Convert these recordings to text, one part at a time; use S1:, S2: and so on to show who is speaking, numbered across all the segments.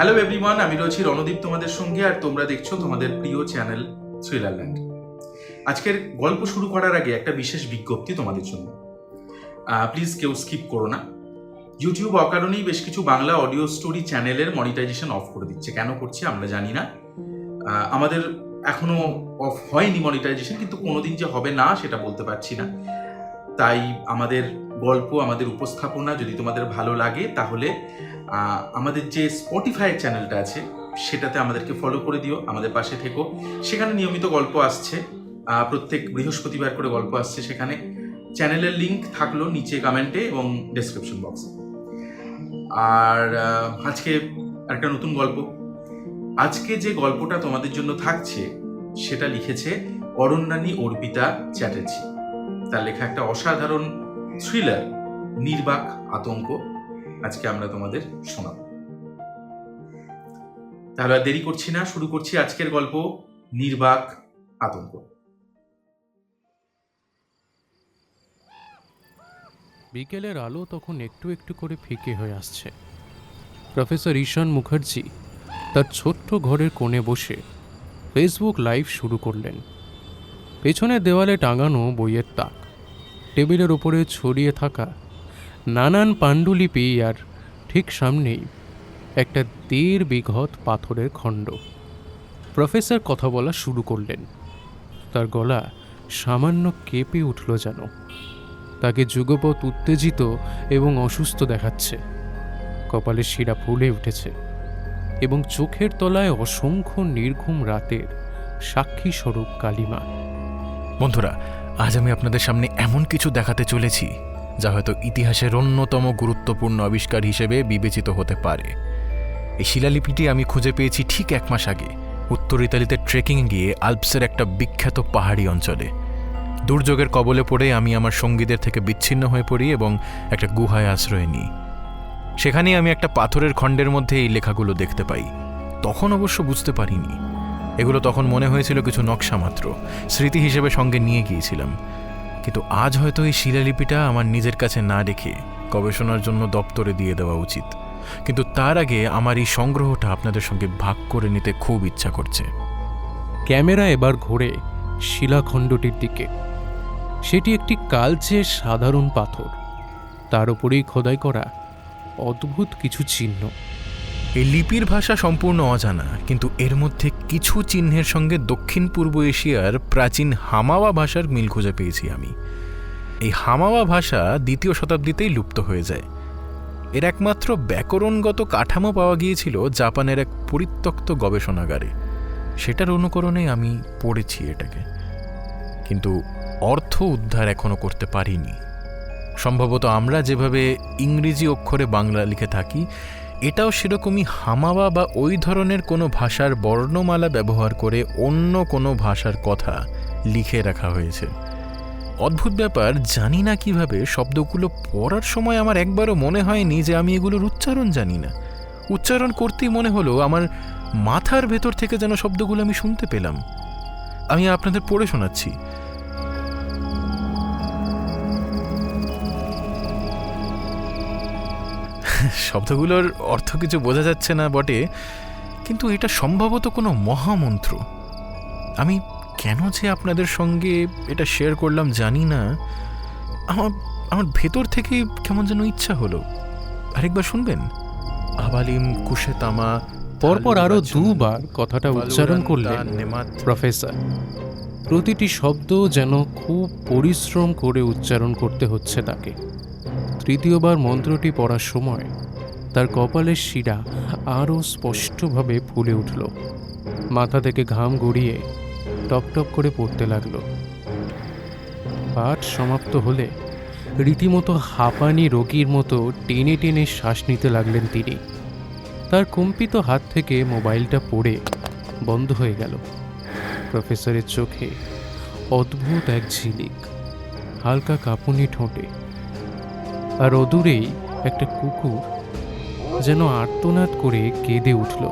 S1: Hello everyone, আমি রয়েছি রণদীপ তোমাদের সঙ্গে, আর তোমরা দেখছো তোমাদের প্রিয় চ্যানেল থ্রিলারল্যান্ড। আজকের গল্প শুরু করার আগে একটা বিশেষ বিজ্ঞপ্তি তোমাদের জন্য। প্লিজ কেউ স্কিপ করো না। ইউটিউব অকারণেই বেশ কিছু বাংলা অডিও স্টোরি চ্যানেলের মনিটাইজেশন অফ করে দিচ্ছে। কেন করছে আমরা জানি না। আমাদের এখনো অফ হয়নি মনিটাইজেশন, কিন্তু কোনোদিন যে হবে না সেটা বলতে পারছি না। তাই আমাদের গল্প, আমাদের উপস্থাপনা যদি তোমাদের ভালো লাগে তাহলে আমাদের যে স্পটিফাই চ্যানেলটা আছে সেটাতে আমাদেরকে ফলো করে দিও, আমাদের পাশে থেকো। সেখানে নিয়মিত গল্প আসছে, প্রত্যেক বৃহস্পতিবার করে গল্প আসছে। সেখানে চ্যানেলের লিঙ্ক থাকলো নিচে কমেন্টে এবং ডেসক্রিপশন বক্সে। আর আজকে একটা নতুন গল্প। আজকে যে গল্পটা তোমাদের জন্য থাকছে সেটা লিখেছে অরণ্যানী অর্পিতা চ্যাটার্জি। তার লেখা একটা অসাধারণ থ্রিলার নির্বাক আতঙ্ক আজকে আমরা তোমাদের শোনাব। তাহলে আর দেরি করছি না, শুরু করছি আজকের গল্প নির্বাক আতঙ্ক।
S2: বিকেলের আলো তখন একটু একটু করে ফিকে হয়ে আসছে। প্রফেসর ঈশান মুখার্জি তার ছোট্ট ঘরের কোণে বসে ফেসবুক লাইভ শুরু করলেন। পেছনের দেওয়ালে টাঙানো বইয়ের তাক, টেবিলের ওপরে ছড়িয়ে থাকা নানান পাণ্ডুলিপি, আর ঠিক সামনেই একটা 1.5 বিঘত পাথরের খণ্ড। প্রফেসর কথা বলা শুরু করলেন। তার গলা সামান্য কেঁপে উঠল যেন। তাকে যুগপৎ উত্তেজিত এবং অসুস্থ দেখাচ্ছে। কপালের শিরা ফুলে উঠেছে এবং চোখের তলায় অসংখ্য নির্ঘুম রাতের সাক্ষী স্বরূপ কালিমা।
S3: বন্ধুরা, আজ আমি আপনাদের সামনে এমন কিছু দেখাতে চলেছি যা হয়তো ইতিহাসের অন্যতম গুরুত্বপূর্ণ আবিষ্কার হিসেবে বিবেচিত হতে পারে। এই শিলালিপিটি আমি খুঁজে পেয়েছি ঠিক 1 মাস আগে উত্তর ইতালিতে ট্রেকিং গিয়ে আল্পসের একটা বিখ্যাত পাহাড়ি অঞ্চলে। দুর্যোগের কবলে পড়ে আমি আমার সঙ্গীদের থেকে বিচ্ছিন্ন হয়ে পড়ি এবং একটা গুহায় আশ্রয় নিই। সেখানেই আমি একটা পাথরের খণ্ডের মধ্যে এই লেখাগুলো দেখতে পাই। তখন অবশ্য বুঝতে পারিনি। এগুলো তখন মনে হয়েছিল কিছু নকশা মাত্র, স্মৃতি হিসেবে সঙ্গে নিয়ে গিয়েছিলাম। কিন্তু আজ হয়তো এই শিলালিপিটা আমার নিজের কাছে না রেখে গবেষণার জন্য দপ্তরে দিয়ে দেওয়া উচিত। কিন্তু তার আগে আমার এই সংগ্রহটা আপনাদের সঙ্গে ভাগ করে নিতে খুব ইচ্ছা করছে।
S2: ক্যামেরা এবার ঘোরে শিলাখণ্ডটির দিকে। সেটি একটি কালচে সাধারণ পাথর, তার উপরেই খোদাই করা অদ্ভুত কিছু চিহ্ন।
S3: এই লিপির ভাষা সম্পূর্ণ অজানা, কিন্তু এর মধ্যে কিছু চিহ্নের সঙ্গে দক্ষিণ পূর্ব এশিয়ার প্রাচীন হামাওয়া ভাষার মিল খুঁজে পেয়েছি আমি। এই হামাওয়া ভাষা 2য় শতাব্দীতেই লুপ্ত হয়ে যায়। এর একমাত্র ব্যাকরণগত কাঠামো পাওয়া গিয়েছিল জাপানের এক পরিত্যক্ত গবেষণাগারে। সেটার অনুকরণে আমি পড়েছি এটাকে, কিন্তু অর্থ উদ্ধার এখনো করতে পারিনি। সম্ভবত আমরা যেভাবে ইংরেজি অক্ষরে বাংলা লিখে থাকি, এটাও সেরকমই হামাওয়া বা ওই ধরনের কোনো ভাষার বর্ণমালা ব্যবহার করে অন্য কোনো ভাষার কথা লিখে রাখা হয়েছে। অদ্ভুত ব্যাপার, জানি না কিভাবে শব্দগুলো পড়ার সময় আমার একবারও মনে হয়নি যে আমি এগুলোর উচ্চারণ জানি না। উচ্চারণ করতেই মনে হলো আমার মাথার ভেতর থেকে যেন শব্দগুলো আমি শুনতে পেলাম। আমি আপনাদের পড়ে শোনাচ্ছি। শব্দগুলোর অর্থ কিছু বোঝা যাচ্ছে না বটে, কিন্তু এটা সম্ভবত কোনো মহামন্ত্র। আমি কেন যে আপনাদের সঙ্গে এটা শেয়ার করলাম জানি না। আমার ভেতর থেকে কেমন যেন ইচ্ছা হলো। আরেকবার শুনবেন? আবালিম কুশেতামা।
S2: পরপর আরো 2 বার কথাটা উচ্চারণ করলেন প্রফেসর। প্রতিটি শব্দ যেন খুব পরিশ্রম করে উচ্চারণ করতে হচ্ছে তাকে। 3য়বার মন্ত্রটি পড়ার সময় তার কপালের শিরা আরও স্পষ্টভাবে ফুলে উঠল। মাথা থেকে ঘাম গড়িয়ে টপ টপ করে পড়তে লাগলো। পাঠ সমাপ্ত হলে রীতিমতো হাঁপানি রোগীর মতো টেনে টেনে শ্বাস নিতে লাগলেন তিনি। তার কম্পিত হাত থেকে মোবাইলটা পড়ে বন্ধ হয়ে গেল। প্রফেসরের চোখে অদ্ভুত এক ঝিলিক, হালকা কাঁপুনি ঠোঁটে, আর অদূরেই একটা কুকুর যেন আর্তনাদ করে কেঁদে উঠল।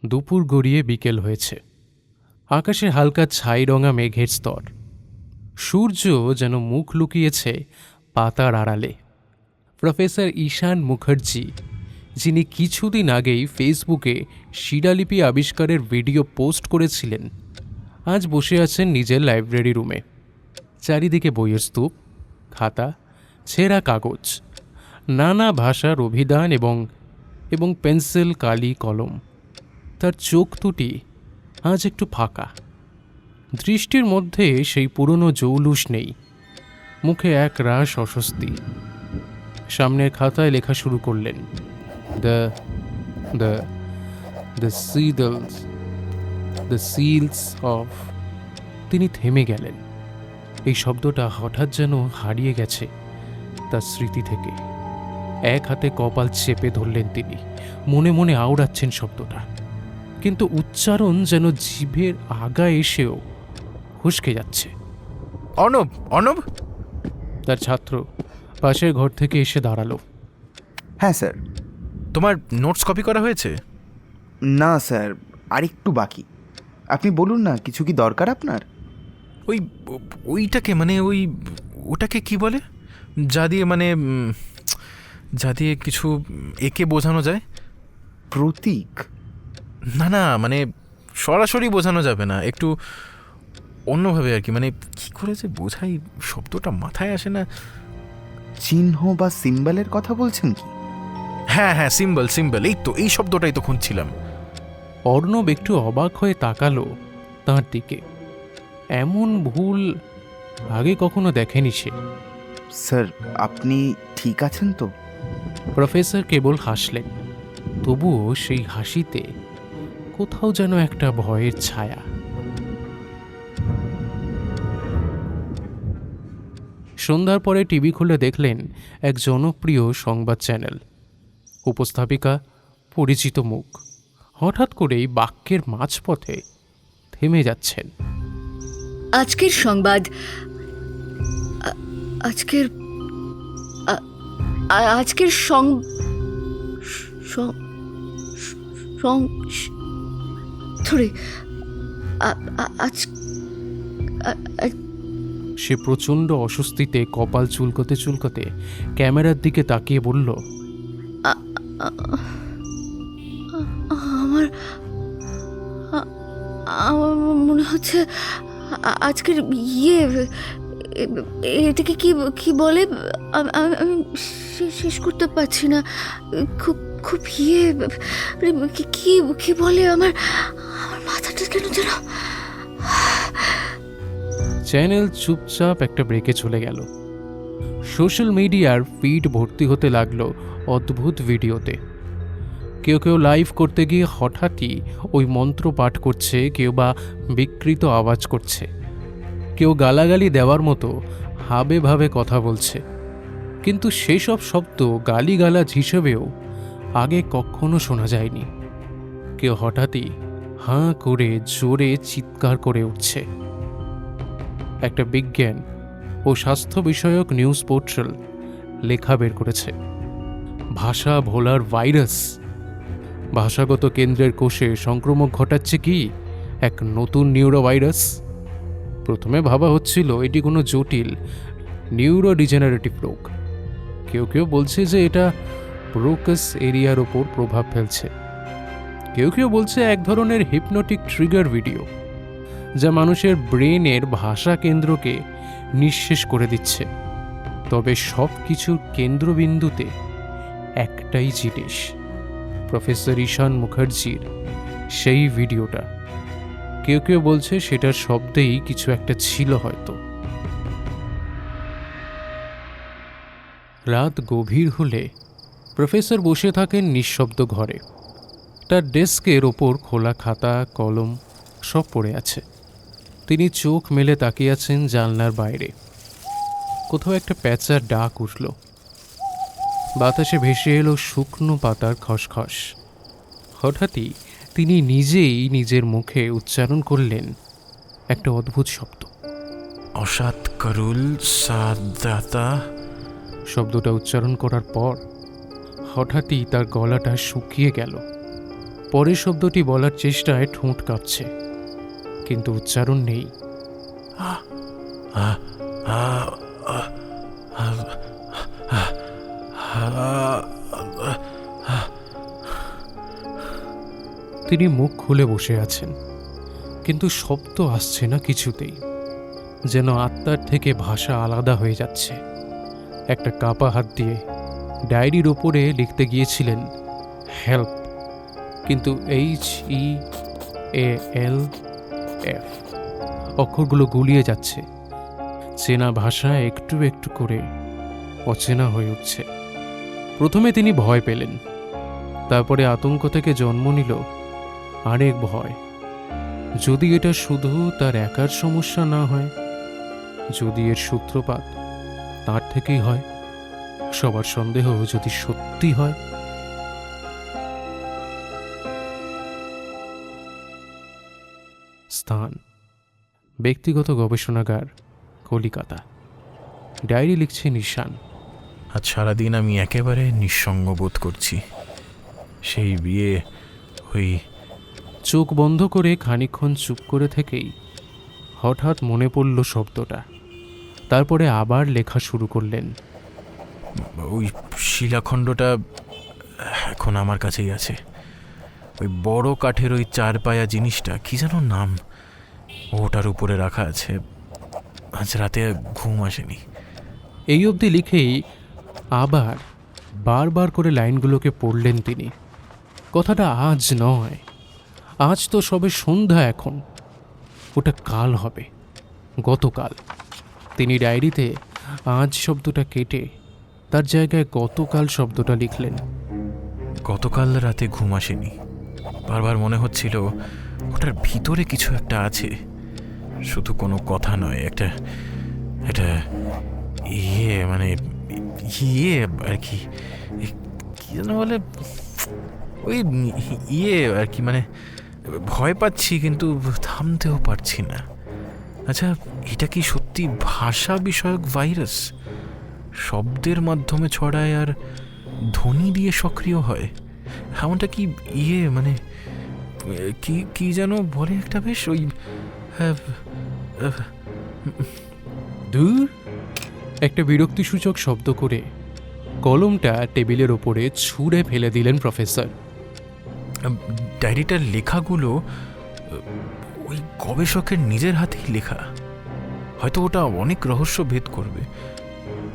S2: দুপুর গড়িয়ে বিকেল হয়েছে। আকাশে হালকা ছাই রঙা মেঘের স্তর। সূর্য যেন মুখ লুকিয়েছে পাতার আড়ালে। প্রফেসর ঈশান মুখার্জি, যিনি কিছুদিন আগেই ফেসবুকে শিলালিপি আবিষ্কারের ভিডিও পোস্ট করেছিলেন, আজ বসে আছেন নিজের লাইব্রেরি রুমে। চারিদিকে বইয়ের স্তূপ, খাতা, ছেঁড়া কাগজ, নানা ভাষার অভিধান এবং পেন্সিল, কালি, কলম। তার চোখ দুটি আজ একটু ফাঁকা। দৃষ্টির মধ্যে সেই পুরনো জৌলুস নেই, মুখে এক রাশ অস্বস্তি। সামনের খাতায় লেখা শুরু করলেন, দ্য সিলস অফ। তিনি থেমে গেলেন। এই শব্দটা হঠাৎ যেন হারিয়ে গেছে তার স্মৃতি থেকে। এক হাতে কপাল চেপে ধরলেন তিনি, মনে মনে আওড়াচ্ছেন শব্দটা, কিন্তু উচ্চারণ যেন জিভের আগা এসেও হুঁশকে যাচ্ছে।
S3: অর্ণব, অর্ণব!
S2: তার ছাত্র পাশের ঘর থেকে এসে দাঁড়ালো।
S4: হ্যাঁ স্যার।
S3: তোমার নোটস কপি করা হয়েছে?
S4: না স্যার, আরেকটু বাকি। আপনি বলুন না, কিছু কি দরকার আপনার?
S3: ওইটাকে মানে ওটাকে কি বলে, যা দিয়ে কিছু একে বোঝানো যায়?
S4: প্রতীক?
S3: না, মানে সরাসরি বোঝানো যাবে না, একটু অন্যভাবে আর কি। মানে কি করে যে বোঝাই, শব্দটা মাথায় আসে না।
S4: চিহ্ন বা সিম্বলের কথা বলছেন কি?
S3: হ্যাঁ, সিম্বল। এই শব্দটাই তো খুঁজছিলাম।
S2: অর্ণব একটু অবাক হয়ে তাকালো তাঁর দিকে। এমন ভুল আগে কখনো দেখেনি সে।
S4: স্যার, আপনি ঠিক আছেন তো?
S2: প্রফেসর কেবল হাসলেন, তবুও সেই হাসিতে কোথাও যেন একটা ভয়ের ছায়া। সন্ধ্যার পরে টিভি খুলে দেখলেন এক জনপ্রিয় সংবাদ চ্যানেল। উপস্থাপিকা পরিচিত মুখ, হঠাৎ করেই বাক্যের মাঝপথে থেমে যাচ্ছেন।
S5: আজকের সংবাদ। আজকের
S2: সে প্রচণ্ড অস্বস্তিতে কপাল চুলকোতে চুলকোতে ক্যামেরার দিকে তাকিয়ে বলল,
S5: আমার মনে হচ্ছে আজকের এটাকে কি বলে, আমি শেষ করতে পারছি না। খুব কি বলে, আমার মাথাটা কেন যেন।
S2: চ্যানেল চুপচাপ একটা ব্রেকে চলে গেল। সোশ্যাল মিডিয়ার ফিড ভর্তি হতে লাগলো অদ্ভুত ভিডিওতে। কেউ লাইভ করতে গিয়ে হঠাৎই ওই মন্ত্র পাঠ করছে, কেউ বা বিকৃত আওয়াজ করছে, কেউ গালাগালি দেওয়ার মতো হাবে ভাবে কথা বলছে। কিন্তু সেসব শব্দ গালিগালাজ হিসেবেও আগে কখনো শোনা যায়নি। কেউ হঠাৎই হাঁ করে জোরে চিৎকার করে উঠছে। একটা বিজ্ঞান ও স্বাস্থ্য বিষয়ক নিউজ পোর্টাল লেখা বের করেছে, ভাষা ভোলার ভাইরাস ভাষাগত কেন্দ্রের কোষে সংক্রমণ ঘটাচ্ছে কি এক নতুন নিউরো ভাইরাস। প্রথমে ভাবা হচ্ছিল এটি কোনো জটিল নিউরো ডিজেনারেটিভ রোগ। কেউ বলছে যে এটা ব্রোকাস এরিয়ার ওপর প্রভাব ফেলছে। কেউ বলছে এক ধরনের হিপনোটিক ট্রিগার ভিডিও, যা মানুষের ব্রেনের ভাষা কেন্দ্রকে নিঃশেষ করে দিচ্ছে। তবে সব কিছুর কেন্দ্রবিন্দুতে একটাই জিনিস, প্রফেসর ঈশান মুখার্জির সেই ভিডিওটা। কেউ বলছে সেটার শব্দেই কিছু একটা ছিল হয়তো। রাত গভীর হলে প্রফেসর বসে থাকেন নিঃশব্দ ঘরে। তার ডেস্কের ওপর খোলা খাতা, কলম সব পড়ে আছে। তিনি চোখ মেলে তাকিয়ে আছেন জানলার বাইরে। কোথাও একটা প্যাঁচার ডাক উঠল। বাতাসে ভেসে এলো শুকনো পাতার খসখস। হঠাৎই তিনি নিজেই নিজের মুখে উচ্চারণ করলেন একটা অদ্ভুত শব্দ,
S3: অসাত করুল সাদাতা।
S2: শব্দটা উচ্চারণ করার পর হঠাৎই তার গলাটা শুকিয়ে গেল। পরের শব্দটি বলার চেষ্টায় ঠোঁট কাঁপছে, কিন্তু উচ্চারণ নেই।
S3: আ- আ- আ- আ- আ-
S2: তিনি মুখ খুলে বসে আছেন, কিন্তু শব্দ আসছে না কিছুতেই। যেন আত্মার থেকে ভাষা আলাদা হয়ে যাচ্ছে। একটা কাপা হাত দিয়ে ডায়েরির ওপরে লিখতে গিয়েছিলেন হেল্প, কিন্তু HEALF অক্ষরগুলো গুলিয়ে যাচ্ছে। চেনা ভাষা একটু একটু করে অচেনা হয়ে উঠছে। প্রথমে তিনি ভয় পেলেন, তারপরে আতঙ্ক থেকে জন্ম নিল আরেক ভয়। যদি এটা শুধু তার একার সমস্যা না হয়, যদি এর সূত্রপাত তার থেকেই হয়, সবার সন্দেহ যদি সত্যি হয়। স্থান ব্যক্তিগত গবেষণাগার, কলিকাতা। ডায়েরি লিখছে নিশান।
S3: আজ সারাদিন আমি একেবারে নিঃসঙ্গ বোধ করছি। সেই বিয়ে ওই
S2: চোখ বন্ধ করে খানিকক্ষণ চুপ করে থেকেই হঠাৎ মনে পড়ল শব্দটা। তারপরে আবার লেখা শুরু করলেন।
S3: ওই শিলাখণ্ডটা এখন আমার কাছেই আছে। ওই বড় কাঠের ওই চার পায়া জিনিসটা, কি যেন নাম, ওটার উপরে রাখা আছে। আজ রাতে ঘুম আসেনি।
S2: এই অবধি লিখেই আবার বারবার করে লাইনগুলোকে পড়লেন তিনি। কথাটা আজ নয়, আজ তো সবে সন্ধ্যা এখন, ওটা কাল হবে, গতকাল। তিনি ডায়েরিতে আজ শব্দটা কেটে তার জায়গায় গতকাল শব্দটা লিখলেন।
S3: গতকাল রাতে ঘুম আসেনি। বারবার মনে হচ্ছিল ওটার ভিতরে কিছু একটা আছে, শুধু কোনো কথা নয়, একটা একটা মানে আর কি, কি যেন বলে, ওই আর কি, মানে ভয় পাচ্ছি কিন্তু থামতেও পারছি না। আচ্ছা, এটা কি সত্যি ভাষা বিষয়ক ভাইরাস? শব্দের মাধ্যমে ছড়ায় আর ধ্বনি দিয়ে সক্রিয় হয় এমনটা কি? মানে কি কি যেন বলে একটা, বেশ ওই
S2: দূর, একটা বিরক্তিসূচক শব্দ করে কলমটা টেবিলের ওপরে ছুঁড়ে ফেলে দিলেন প্রফেসর।
S3: ডায়েরিটার লেখাগুলো ওই গবেষকের নিজের হাতেই লেখা। হয়তো ওটা অনেক রহস্য ভেদ করবে।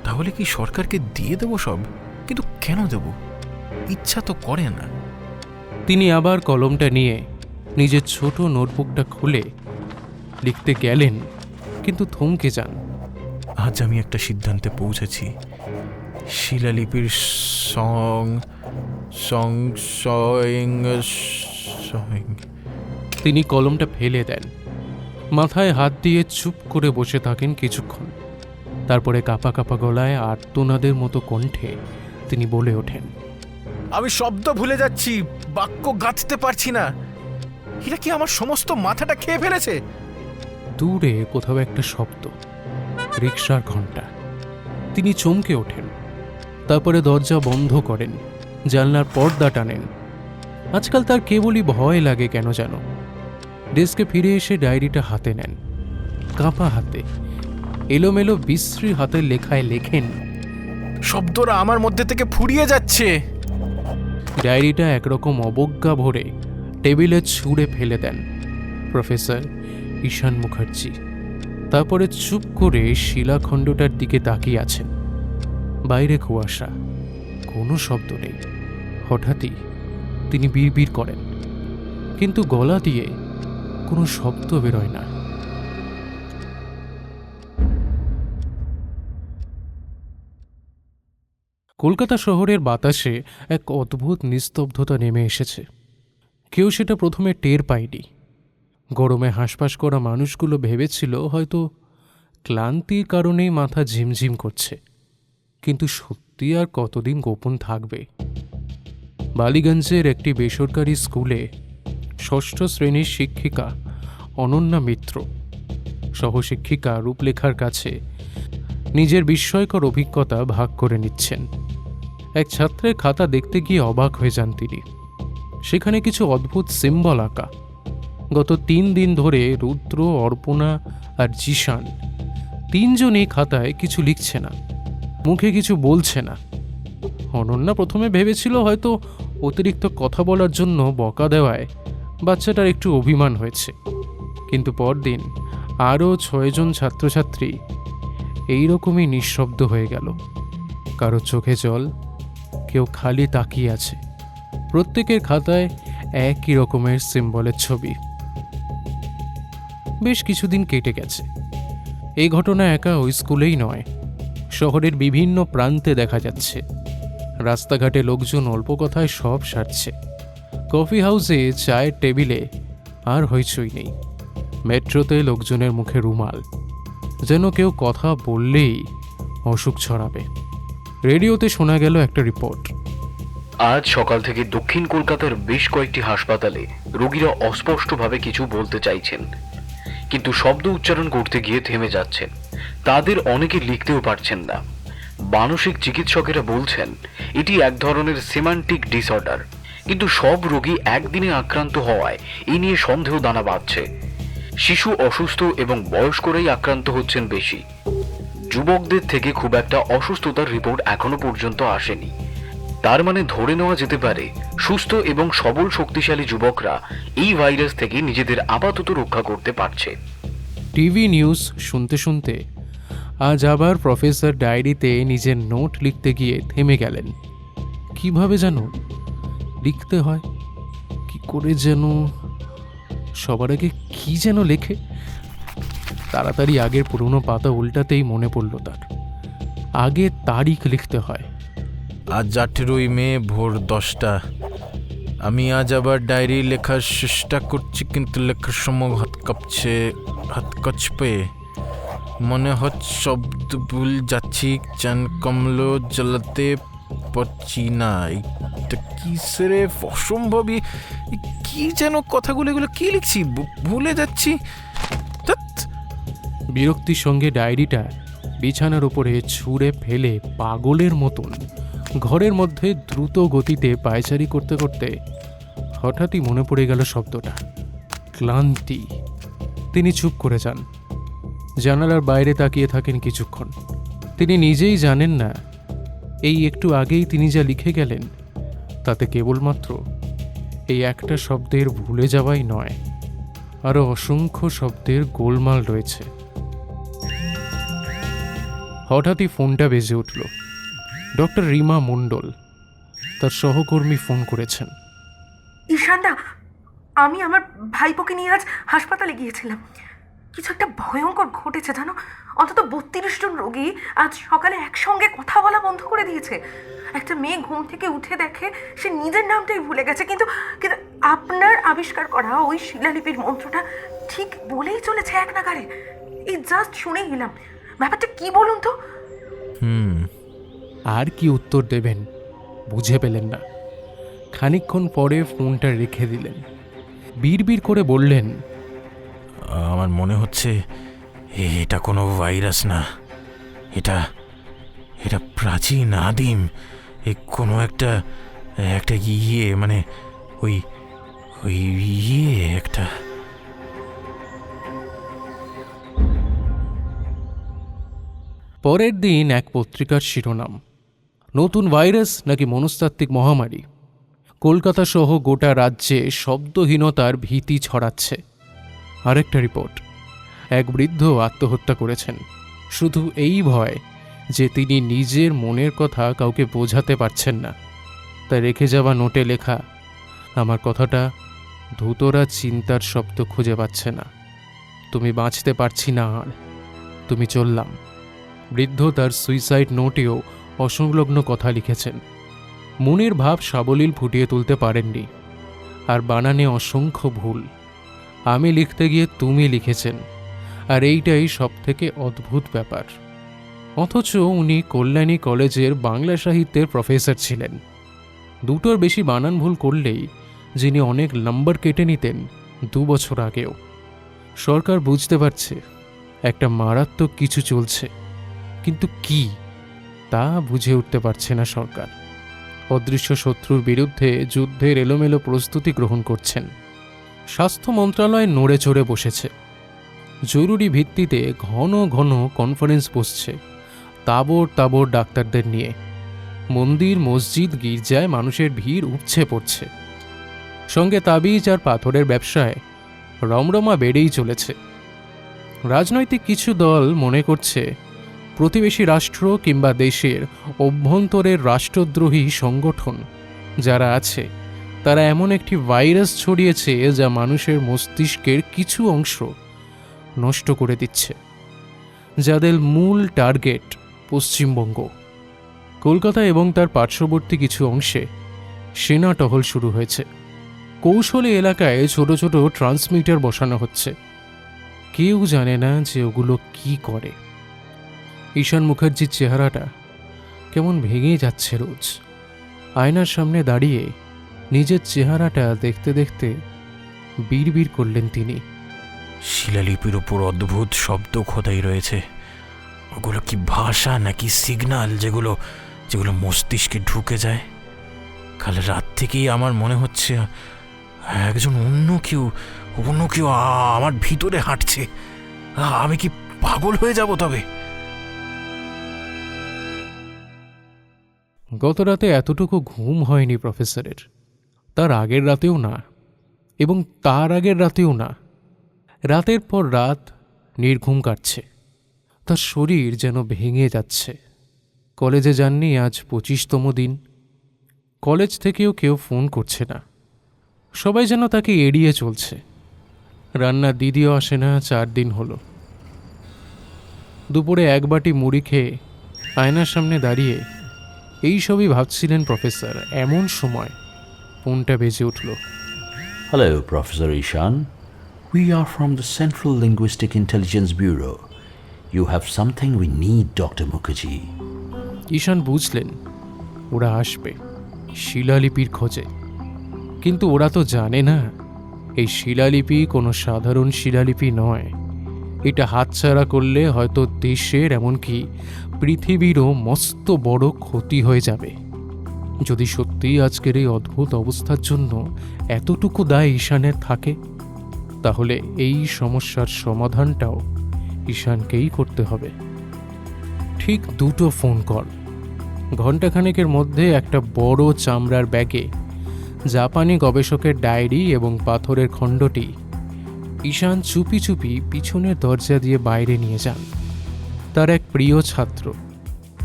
S3: তাহলে কি সরকারকে দিয়ে দেবো সব? কিন্তু কেন দেব? ইচ্ছা তো করে না।
S2: তিনি আবার কলমটা নিয়ে নিজের ছোট নোটবুকটা খুলে লিখতে গেলেন, কিন্তু থমকে যান।
S3: আজ আমি একটা সিদ্ধান্তে পৌঁছেছি। শিলালিপির সং সং সং
S2: তিনি কলমটা ফেলে দেন, মাথায় হাত দিয়ে চুপ করে বসে থাকেন কিছুক্ষণ। তারপরে কাঁপা কাঁপা গলায় আর্তনাদের মতো কণ্ঠে তিনি বলে ওঠেন,
S3: আমি শব্দ ভুলে যাচ্ছি, বাক্য গাঁথতে পারছি না। এটা কি আমার সমস্ত মাথাটা খেয়ে ফেলেছে?
S2: দূরে কোথাও একটা শব্দ, রিকশার ঘণ্টা। তিনি চমকে ওঠেন, তারপরে দরজা বন্ধ করেন, জানলার পর্দা টানেন। আজকাল তার কেবলই ভয় লাগে কেন যেন। ডেস্কে ফিরে এসে ডায়েরিটা হাতে নেন, কাঁপা হাতে এলোমেলো বিশ্রী হাতের লেখায় লেখেন,
S3: শব্দরা আমার মধ্যে থেকে ফুরিয়ে যাচ্ছে।
S2: ডায়েরিটা একরকম অবজ্ঞা ভরে টেবিলে ছুঁড়ে ফেলে দেন প্রফেসর ঈশান মুখার্জি। তারপরে চুপ করে শিলাখণ্ডটার দিকে তাকিয়ে আছেন। বাইরে কুয়াশা, কোনো শব্দ নেই। হঠাৎই তিনি বিড়বিড় করেন, কিন্তু গলা দিয়ে কোনো শব্দ বেরোয় না। কলকাতা শহরের বাতাসে এক অদ্ভুত নিস্তব্ধতা নেমে এসেছে। কেউ সেটা প্রথমে টের পায়নি। গরমে হাঁসফাঁস করা মানুষগুলো ভেবেছিল হয়তো ক্লান্তির কারণেই মাথা ঝিমঝিম করছে, কিন্তু সত্যি আর কতদিন গোপন থাকবে? বালিগঞ্জের একটি বেসরকারি স্কুলে ষষ্ঠ শ্রেণীর শিক্ষিকা অনন্যা মিত্র সহশিক্ষিকা রূপলেখার কাছে নিজের বিস্ময়কর অভিজ্ঞতা ভাগ করে নিচ্ছেন। এক ছাত্রের খাতা দেখতে গিয়ে অবাক হয়ে যান তিনি। সেখানে কিছু অদ্ভুত সিম্বল আঁকা। গত 3 দিন ধরে রুদ্র, অর্পণা আর জিশান তিনজনই খাতায় কিছু লিখছে না, মুখে কিছু বলছে না। অনন্যা প্রথমে ভেবেছিল হয়তো অতিরিক্ত কথা বলার জন্য বকা দেওয়ায় বাচ্চাটার একটু অভিমান হয়েছে, কিন্তু পরদিন আরও 6 জন ছাত্রছাত্রী এইরকমই নিঃশব্দ হয়ে গেল। কারো চোখে জল, কেউ খালি তাকিয়ে আছে। প্রত্যেকের খাতায় একই রকমের সিম্বলের ছবি। বেশ কিছুদিন কেটে গেছে। এই ঘটনা একা ওই স্কুলেই নয়, শহরের বিভিন্ন প্রান্তে দেখা যাচ্ছে। রাস্তাঘাটে লোকজন অল্প কথায় সব সারছে। কফি হাউসে চায়ের টেবিলে আর হইচই নেই। মেট্রোতে লোকজনের মুখে রুমাল, যেন কেউ কথা বললেই অসুখ ছড়াবে। রেডিওতে শোনা গেল একটা রিপোর্ট।
S6: আজ সকাল থেকে দক্ষিণ কলকাতার বেশ কয়েকটি হাসপাতালে রোগীরা অস্পষ্টভাবে কিছু বলতে চাইছেন, কিন্তু শব্দ উচ্চারণ করতে গিয়ে থেমে যাচ্ছেন। তাদের অনেকে লিখতেও পারছেন না। মানসিক চিকিৎসকেরা বলছেন এটি এক ধরনের সেমান্টিক ডিসঅর্ডার, কিন্তু সব রোগী একদিনে আক্রান্ত হওয়ায় এই নিয়ে সন্দেহ দানা বাঁধছে। শিশু অসুস্থ এবং বয়স্করাই আক্রান্ত হচ্ছেন বেশি। যুবকদের থেকে খুব একটা অসুস্থতার রিপোর্ট এখনো পর্যন্ত আসেনি। তার মানে ধরে নেওয়া যেতে পারে সুস্থ এবং সবল শক্তিশালী যুবকরা এই ভাইরাস থেকে নিজেদের আপাতত রক্ষা করতে পারছে।
S2: টিভি নিউজ শুনতে শুনতে আজ আবার প্রফেসর ডায়েরিতে নিজের নোট লিখতে গিয়ে থেমে গেলেন। কিভাবে যেন লিখতে হয়, কি করে যেন, সবার আগে কি যেন লেখে। তাড়াতাড়ি আগের পুরনো পাতা উল্টাতেই মনে পড়ল তার, আগে তারিখ লিখতে হয়।
S3: আজ 18ই মে ভোর 10টা। আমি আজ আবার ডায়েরি লেখার চেষ্টা করছি, কিন্তু লেখার সময় হাত কচপে মনে হচ্ছে শব্দ ভুল যাচ্ছি, চান কমলো জ্বালাতে পারছি না। এটা কি সেরে অসম্ভবই, কি যেন কথাগুলো, এগুলো কি লিখছি ভুলে যাচ্ছি।
S2: বিরক্তির সঙ্গে ডায়েরিটা বিছানার উপরে ছুঁড়ে ফেলে পাগলের মতন ঘরের মধ্যে দ্রুত গতিতে পায়চারি করতে করতে হঠাৎই মনে পড়ে গেল শব্দটা, ক্লান্তি। তিনি চুপ করে যান, জানালার বাইরে তাকিয়ে থাকেন কিছুক্ষণ। তিনি নিজেই জানেন না এই একটু আগেই তিনি যা লিখে গেলেন তাতে কেবলমাত্র এই একটা শব্দের ভুলে যাওয়াই নয়, আরও অসংখ্য শব্দের গোলমাল রয়েছে। হঠাৎই ফোনটা বেজে উঠল। ডক্টর রিমা মণ্ডল, তার সহকর্মী ফোন করেছেন।
S7: ঈশানদা, আমি আমার ভাইপোকে নিয়ে আজ হাসপাতালে গিয়েছিলাম। কিছু একটা ভয়ঙ্কর ঘটেছে জানো। অন্তত 32 জন রোগী আজ সকালে একসঙ্গে কথা বলা বন্ধ করে দিয়েছে। একটা মেয়ে ঘুম থেকে উঠে দেখে সে নিজের নামটাই ভুলে গেছে, কিন্তু কিন্তু আপনার আবিষ্কার করা ওই শিলালিপির মন্ত্রটা ঠিক বলেই চলেছে এক নাগারে। এই জাস্ট শুনেই গেলাম। ব্যাপারটা কি বলুন তো?
S2: আর কি উত্তর দেবেন বুঝে পেলেন না। খানিকক্ষণ পরে ফোনটা রেখে দিলেন। বিড়বিড় করে বললেন,
S3: আমার মনে হচ্ছে এটা কোনো ভাইরাস না, এটা এটা প্রাচীন আদিম কোনো একটা মানে ওই ওই একটা।
S2: পরের দিন এক পত্রিকার শিরোনাম, নতুন ভাইরাস নাকি মনস্তাত্ত্বিক মহামারী। কলকাতা সহ গোটা রাজ্যে শব্দহীনতার ভীতি ছড়াচ্ছে। আরেকটা রিপোর্ট, এক বৃদ্ধ আত্মহত্যা করেছেন, শুধু এই ভয় যে তিনি নিজের মনের কথা কাউকে বোঝাতে পারছেন না। তাই রেখে যাওয়া নোটে লেখা, আমার কথাটা ধূতরা চিন্তার শব্দ খুঁজে পাচ্ছে না, তুমি বাঁচতে পারছি না আর, তুমি চললাম। বৃদ্ধ তার সুইসাইড নোটেও অসংলগ্ন কথা লিখেছেন। মনের ভাব সাবলীল ফুটিয়ে তুলতে পারেননি, আর বানানে অসংখ্য ভুল। আমি লিখতে গিয়ে তুমি লিখেছেন, আর এইটাই সবথেকে অদ্ভুত ব্যাপার। অথচ উনি কল্যাণী কলেজের বাংলা সাহিত্যের প্রফেসর ছিলেন। দুটোর বেশি বানান ভুল করলেই যিনি অনেক নাম্বার কেটে নিতেন 2 বছর আগেও। সরকার বুঝতে পারছে একটা মারাত্মক কিছু চলছে, কিন্তু কি তা বুঝে উঠতে পারছে না সরকার। অদৃশ্য শত্রুর বিরুদ্ধে যুদ্ধের এলোমেলো প্রস্তুতি গ্রহণ করছেন। স্বাস্থ্য মন্ত্রণালয় নড়ে চড়ে বসেছে। জরুরি ভিত্তিতে ঘন ঘন কনফারেন্স বসছে তাবড় তাবড় ডাক্তারদের নিয়ে। মন্দির, মসজিদ, গির্জায় মানুষের ভিড় উপচে পড়ছে। সঙ্গে তাবিজ আর পাথরের ব্যবসায় রমরমা বেড়েই চলেছে। রাজনৈতিক কিছু দল মনে করছে প্রতিবেশী রাষ্ট্র কিংবা দেশের অভ্যন্তরের রাষ্ট্রদ্রোহী সংগঠন যারা আছে তারা এমন একটি ভাইরাস ছড়িয়েছে যা মানুষের মস্তিষ্কের কিছু অংশ নষ্ট করে দিচ্ছে। যাদের মূল টার্গেট পশ্চিমবঙ্গ, কলকাতা এবং তার পার্শ্ববর্তী কিছু অংশে সেনা টহল শুরু হয়েছে। কৌশলী এলাকায় ছোট ছোট ট্রান্সমিটার বসানো হচ্ছে। কেউ জানে না যে ওগুলো কি করে। ঈশান মুখার্জির চেহারাটা কেমন ভেঙে যাচ্ছে রোজ। আয়নার সামনে দাঁড়িয়ে নিজের চেহারাটা দেখতে দেখতে বিড়বিড় করলেন তিনি।
S3: শিলালিপির উপর অদ্ভুত শব্দ খোদাই রয়েছে। ওগুলো কি ভাষা নাকি সিগন্যাল যেগুলো যেগুলো মস্তিষ্কে ঢুকে যায়? কাল রাত থেকেই আমার মনে হচ্ছে একজন অন্য কেউ আমার ভিতরে হাঁটছে। আমি কি পাগল হয়ে যাব তবে?
S2: গত রাতে এতটুকু ঘুম হয়নি প্রফেসরের। তার আগের রাতেও না, এবং তার আগের রাতেও না। রাতের পর রাত নির্ঘুম কাটছে। তার শরীর যেন ভেঙে যাচ্ছে। কলেজে যাননি আজ 25তম দিন। কলেজ থেকেও কেউ ফোন করছে না। সবাই যেন তাকে এড়িয়ে চলছে। রান্নার দিদিও আসে না 4 দিন হলো। দুপুরে এক বাটি মুড়ি খেয়ে আয়নার সামনে দাঁড়িয়ে এই সবই ভাবছিলেন প্রফেসর। এমন সময় ফোনটা বেজে উঠল।
S8: Hello, Professor Ishan. We are from the Central Linguistic Intelligence Bureau. You have something we need, Dr. Mukherjee.
S2: ঈশান বুঝলেন ওরা আসবে শিলালিপির খোঁজে। কিন্তু ওরা তো জানে না এই শিলালিপি কোনো সাধারণ শিলালিপি নয়। এটা হাতছাড়া করলে হয়তো দেশের এমনকি পৃথিবীরও মস্ত বড় ক্ষতি হয়ে যাবে। যদি সত্যিই আজকের এই অদ্ভুত অবস্থার জন্য এতটুকু দায় ঈশানের থাকে, তাহলে এই সমস্যার সমাধানটাও ঈশানকেই করতে হবে। ঠিক 2টো ফোন কল। ঘণ্টাখানেকের মধ্যে একটা বড় চামড়ার ব্যাগে জাপানি গবেষকের ডায়েরি এবং পাথরের খণ্ডটি ঈশান চুপি চুপি পিছনের দরজা দিয়ে বাইরে নিয়ে যান। তার এক প্রিয় ছাত্র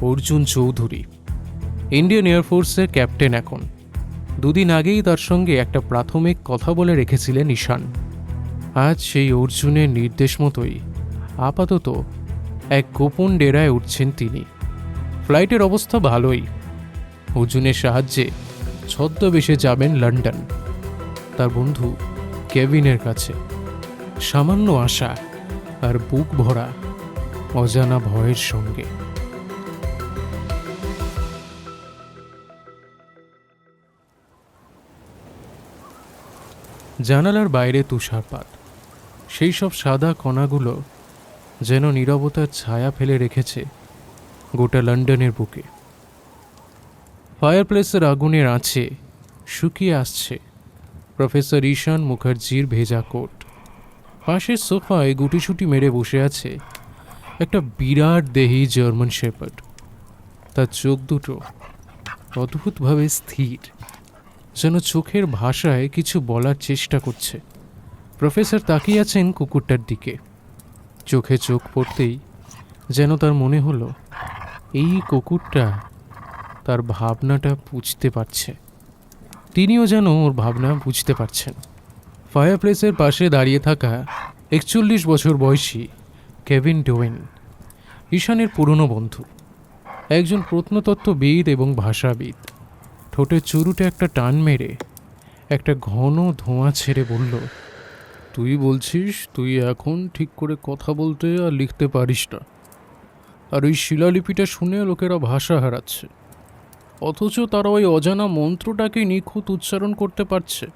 S2: অর্জুন চৌধুরী, ইন্ডিয়ান এয়ারফোর্সের ক্যাপ্টেন এখন। 2 দিন আগেই তার সঙ্গে একটা প্রাথমিক কথা বলে রেখেছিলেন ঈশান। আজ সেই অর্জুনের নির্দেশ মতোই আপাতত এক গোপন ডেরায় উঠছেন তিনি। ফ্লাইটের অবস্থা ভালোই। অর্জুনের সাহায্যে ছদ্মবেশে যাবেন লন্ডন, তার বন্ধু কেভিনের কাছে। সামান্য আশা আর বুক ভরা অজানা ভয়ের সঙ্গে। জানালার বাইরে তুষারপাত। সেই সব সাদা কণাগুলো যেন নীরবতার ছায়া ফেলে রেখেছে গোটা লন্ডনের বুকে। ফায়ারপ্লেসের আগুনের আঁচে শুকিয়ে আসছে প্রফেসর ঈশান মুখার্জির ভেজা কোট। পাশের সোফায় গুটিসুটি মেরে বসে আছে একটা বিরাট দেহী জার্মান শেপার্ড। তার চোখ দুটো অদ্ভুতভাবে স্থির, যেন চোখের ভাষায় কিছু বলার চেষ্টা করছে। প্রফেসর তাকিয়ে আছেন কুকুরটার দিকে। চোখে চোখ পড়তেই যেন তার মনে হলো এই কুকুরটা তার ভাবনাটা বুঝতে পারছে। তিনিও যেন ওর ভাবনা বুঝতে পারছেন। ফায়ারপ্লেসের পাশে দাঁড়িয়ে থাকা 41 বছর বয়সী কেভিন ডোয়েন ঈশানের পুরনো বন্ধু, একজন প্রত্নতত্ত্ববিদ এবং ভাষাবিদ। ঠোঁটের চুরুটে একটা টান মেরে একটা ঘন ধোঁয়া ছেড়ে বলল, তুই বলছিস তুই এখন ঠিক করে কথা বলতে আর লিখতে পারিস না, আর ওই শিলালিপিটা শুনে লোকেরা ভাষা হারাচ্ছে, অথচ তারা ওই অজানা মন্ত্রটাকে নিখুঁত উচ্চারণ করতে পারছে।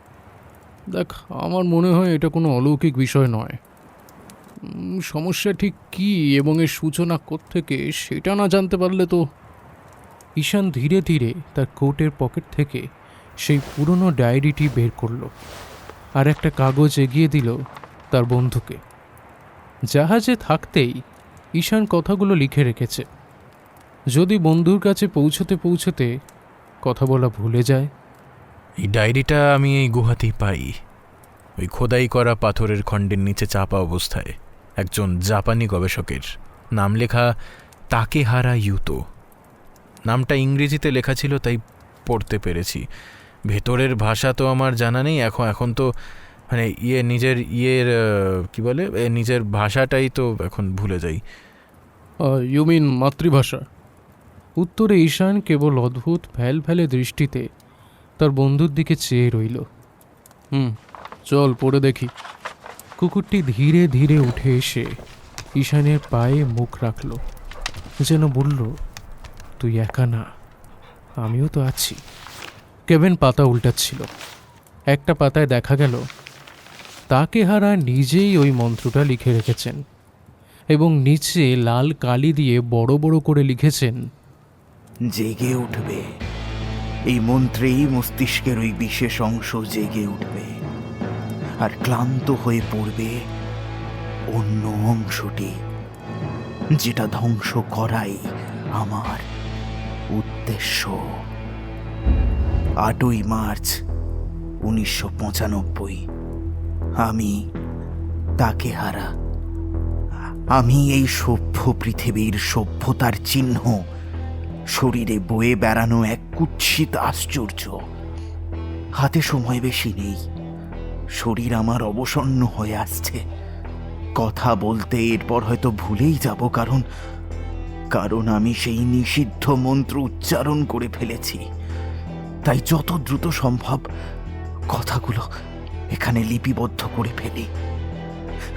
S2: দেখ, আমার মনে হয় এটা কোনো অলৌকিক বিষয় নয়। সমস্যা ঠিক কী এবং এর সূচনা কোত্থেকে সেটা না জানতে পারলে তো। ঈশান ধীরে ধীরে তার কোটের পকেট থেকে সেই পুরনো ডায়েরিটি বের করল আর একটা কাগজ এগিয়ে দিল তার বন্ধুকে। জাহাজে থাকতেই ঈশান কথাগুলো লিখে রেখেছে, যদি বন্ধুর কাছে পৌঁছতে পৌঁছতে কথা বলা ভুলে যায়।
S3: এই ডায়েরিটা আমি এই গুহাতেই পাই, ওই খোদাই করা পাথরের খণ্ডের নিচে চাপা অবস্থায় একজন জাপানি গবেষকের নাম লেখা তাকেহারা ইউতো। নামটা ইংরেজিতে লেখা ছিল, তাই পড়তে পেরেছি। ভেতরের ভাষা তো আমার জানা নেই, এখন তো মানে নিজের কি বলে নিজের ভাষাটাই তো এখন ভুলে যাই।
S2: ইউ মিন মাতৃভাষা? উত্তরে ঈশান কেবল অদ্ভুত ফ্যালফ্যালে দৃষ্টিতে তার বন্ধুর দিকে চেয়ে রইল। চল পড়ে দেখি। কুকুরটি ধীরে ধীরে উঠে এসে ঈশানের পায়ে মুখ রাখল, যেন বলল, তুই একা না, আমিও তো আছি। কেভেন পাতা উল্টাচ্ছিল। একটা পাতায় দেখা গেল তাকেহারা নিজেই ওই মন্ত্রটা লিখে রেখেছেন এবং নিচে লাল কালি দিয়ে বড় বড় করে লিখেছেন,
S4: জেগে উঠবে। এই মন্ত্রেই মস্তিষ্কের ওই বিশেষ অংশ জেগে উঠবে আর ক্লান্ত হয়ে পড়বে অন্য অংশটি, যেটা ধ্বংস করাই আমার উদ্দেশ্য। 8ই মার্চ 1995। আমি তাকেহারা। আমি এই সভ্য পৃথিবীর সভ্যতার চিহ্ন, শরীরে বয়ে বেড়ানো এক কুৎসিত আশ্চর্য। হাতে সময় বেশি নেই, শরীর আমার অবসন্ন হয়ে আসছে। কথা বলতে এরপর হয়তো ভুলেই যাব, কারণ আমি সেই নিষিদ্ধ মন্ত্র উচ্চারণ করে ফেলেছি। তাই যত দ্রুত সম্ভব কথাগুলো এখানে লিপিবদ্ধ করে ফেলি,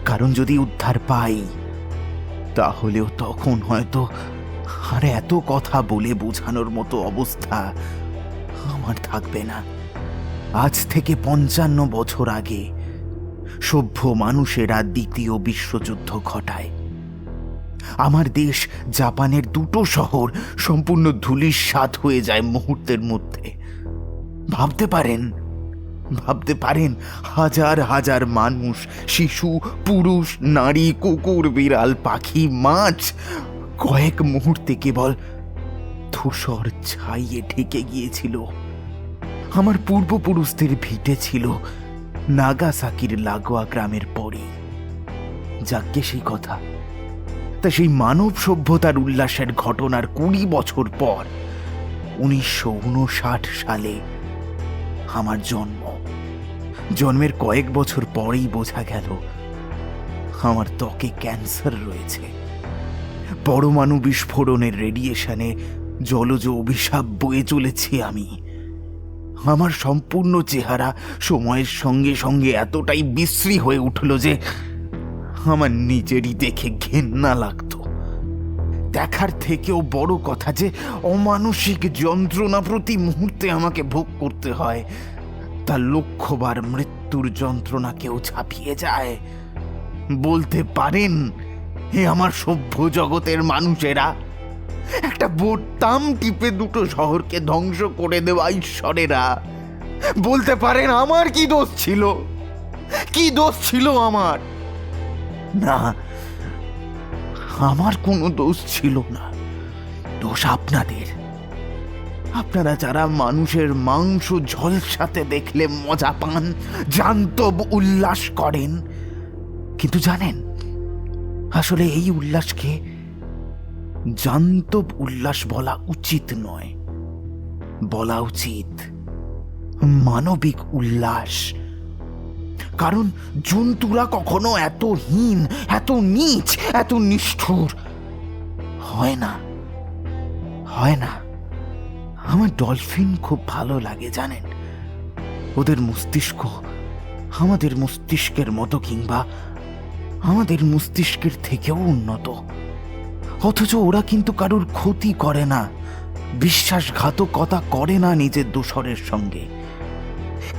S4: কারণ যদি উদ্ধার পাই তাহলেও তখন হয়তো আর এত কথা বলে বোঝানোর মতো অবস্থা আমার থাকবে না। আজ থেকে 55 বছর আগে সভ্য মানুষেরা দ্বিতীয় বিশ্বযুদ্ধ ঘটায়। আমার দেশ জাপানের 2টো শহর সম্পূর্ণ ধূলিসাৎ হয়ে যায় মুহূর্তের মধ্যে। ভাবতে পারেন হাজার হাজার মানুষ, শিশু, পুরুষ, নারী, কুকুর, বিড়াল, পাখি, মাছ কয়েক মুহূর্তে কেবল ধূসর ছাইয়ে ঢেকে গিয়েছিল। আমার পূর্বপুরুষদের ভিটে ছিল নাগাসাকির লাগোয়া গ্রামের পরে। যাকে সেই কথা, তা সেই মানব সভ্যতার উল্লাসের ঘটনার 20 বছর পর 1959 সালে আমার জন্মের কয়েক বছর পরেই বোঝা গেল আমার ত্বকে ক্যান্সার রয়েছে। পরমাণু বিস্ফোরণের রেডিয়েশনে জলজ অভিশাপ বয়ে চলেছি আমি। আমার সম্পূর্ণ চেহারা সময়ের সঙ্গে সঙ্গে এতটাই বিশ্রী হয়ে উঠল যে আমার নিজেরই দেখে ঘেন্না লাগতো। দেখার থেকেও বড় কথা যে অমানসিক যন্ত্রণা প্রতি মুহূর্তে আমাকে ভোগ করতে হয়, তা লক্ষবার মৃত্যুর যন্ত্রণাকেও ছাপিয়ে যায়। বলতে পারেন, হে আমার সভ্য জগতের মানুষেরা, একটা বোতাম টিপে 2টো শহরকে ধ্বংস করে দেওয়া ঈশ্বরেরা, বলতে পারেন আমার কি দোষ ছিল আমার? না, আমার কোনো দোষ ছিল না। দোষ আপনারা যারা মানুষের মাংস ঝলসাতে দেখলে মজা পান, জান্তব উল্লাস করেন। কিন্তু জানেন, আসলে এই উল্লাসকে জান্তব উল্লাস বলা উচিত নয়, বলা উচিত মানবিক উল্লাস। কারণ জন্তুরা কখনো এত হীন, এত নীচ, এত নিষ্ঠুর হয় না। আমার ডলফিন খুব ভালো লাগে জানেন। ওদের মস্তিষ্ক আমাদের মস্তিষ্কের মতো, কিংবা আমাদের মস্তিষ্কের থেকেও উন্নত। অথচ ওরা কিন্তু কারোর ক্ষতি করে না, বিশ্বাসঘাতকতা করে না নিজের দোসরের সঙ্গে,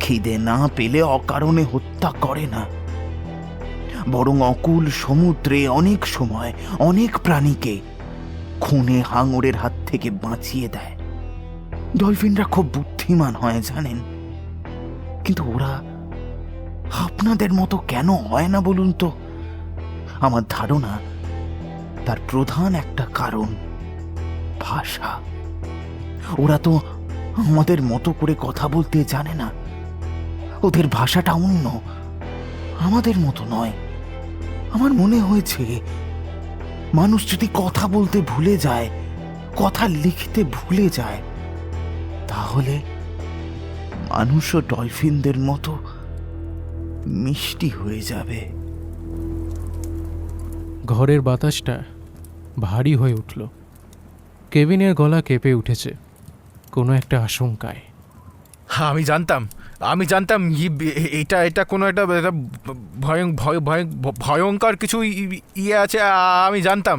S4: খিদে না পেলে অকারণে হত্যা করে না, বরং অকুল সমুদ্রে অনেক সময় অনেক প্রাণীকে খুনে হাঙরের হাত থেকে বাঁচিয়ে দেয়। ডলফিনরা খুব বুদ্ধিমান হয় জানেন, কিন্তু ওরা আপনাদের মতো কেন হয় না বলুন তো? আমার ধারণা তার প্রধান একটা কারণ ভাষা। ওরা তো আমাদের মতো করে কথা বলতে জানে না, ওদের ভাষাটা অন্য, আমাদের মতো নয়। আমার মনে হয়েছে মানুষ যদি কথা বলতে ভুলে যায়, কথা লিখতে ভুলে যায়, তাহলে মানুষও ডলফিনদের মতো মিষ্টি হয়ে যাবে।
S2: ঘরের বাতাসটা ভারী হয়ে উঠল। কেভিনের গলা কেঁপে উঠেছে কোনো একটা আশঙ্কায়।
S3: আমি জানতাম এটা কোনো একটা ভয়ঙ্কর কিছু ইয়ে আছে, আমি জানতাম।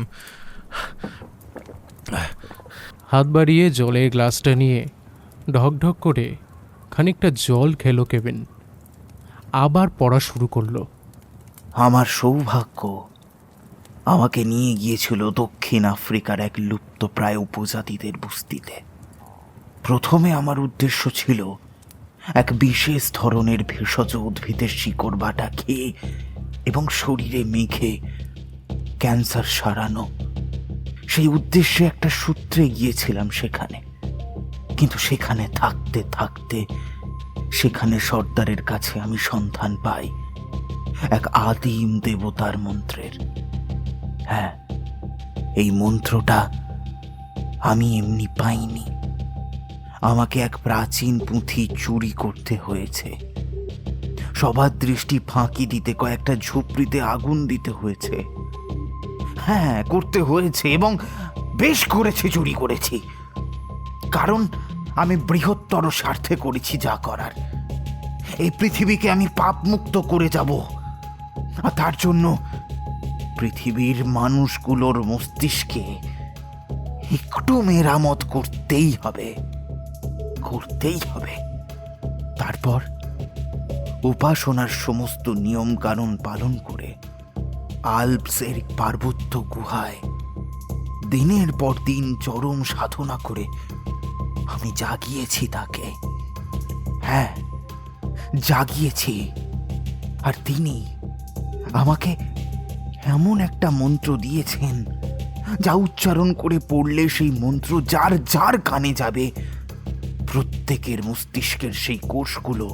S2: হাত বাড়িয়ে জলের গ্লাসটা নিয়ে ঢকঢক করে খানিকটা জল খেলো কেভিন। আবার পড়া শুরু করলো।
S4: আমার সৌভাগ্য আমাকে নিয়ে গিয়েছিল দক্ষিণ আফ্রিকার এক লুপ্তপ্রায় উপজাতিদের বস্তিতে। প্রথমে আমার উদ্দেশ্য ছিল এক বিশেষ ধরনের ভেষজ উদ্ভিদের শিকড় বাটা খেয়ে এবং শরীরে মেখে ক্যান্সার সারানো। সেই উদ্দেশ্যে একটা সূত্রে গিয়েছিলাম সেখানে, কিন্তু সেখানে থাকতে থাকতে সেখানে সর্দারের কাছে আমি সন্ধান পাই এক আদিম দেবতার মন্ত্রের। হ্যাঁ, এই মন্ত্রটা আমি এমনি পাইনি, আমাকে এক প্রাচীন পুঁথি চুরি করতে হয়েছে। সবার দৃষ্টি ফাঁকি দিতে কয়েকটা ঝুপড়িতে আগুন দিতে হয়েছে। হ্যাঁ, করতে হয়েছে, এবং বেশ করেছি, চুরি করেছি। কারণ আমি বৃহত্তর স্বার্থে করেছি যা করার। এই পৃথিবীকে আমি পাপ মুক্ত করে যাব, আর তার জন্য পৃথিবীর মানুষগুলোর মস্তিষ্কে একটু মেরামত করতেই হবে। তারপর উপাসনার সমস্ত নিয়ম কানুন পালন করে আল্পসের পার্বত্য গুহায় দিনের পর দিন চরম সাধনা করে আমি জাগিয়েছি তাকে। হ্যাঁ, জাগিয়েছি। আর তিনি আমাকে এমন একটা মন্ত্র দিয়েছেন যা উচ্চারণ করে পড়লে সেই মন্ত্র যার যার কানে যাবে, প্রত্যেকের মস্তিষ্কের সেই কোষগুলো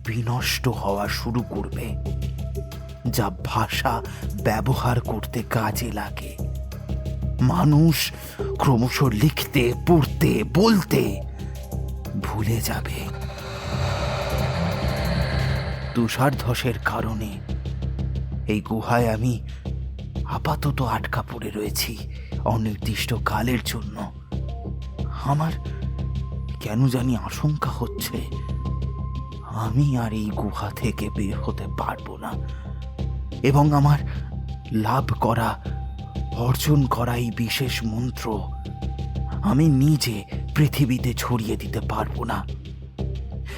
S4: বিনষ্ট হওয়া শুরু করবে, যা ভাষা ব্যবহার করতে কাজে লাগে। মানুষ ক্রমশ লিখতে, পড়তে, বলতে ভুলে যাবে। তুষার ধসের কারণে এই গুহায় আমি আপাতত আটকা পড়ে রয়েছি অনির্দিষ্ট কালের জন্য। আমার কেন জানি আশঙ্কা হচ্ছে আমি আর এই গুহা থেকে বের হতে পারবো না, এবং আমার লাভ করা, অর্জন করা এই বিশেষ মন্ত্র আমি নিজে পৃথিবীতে ছড়িয়ে দিতে পারবো না।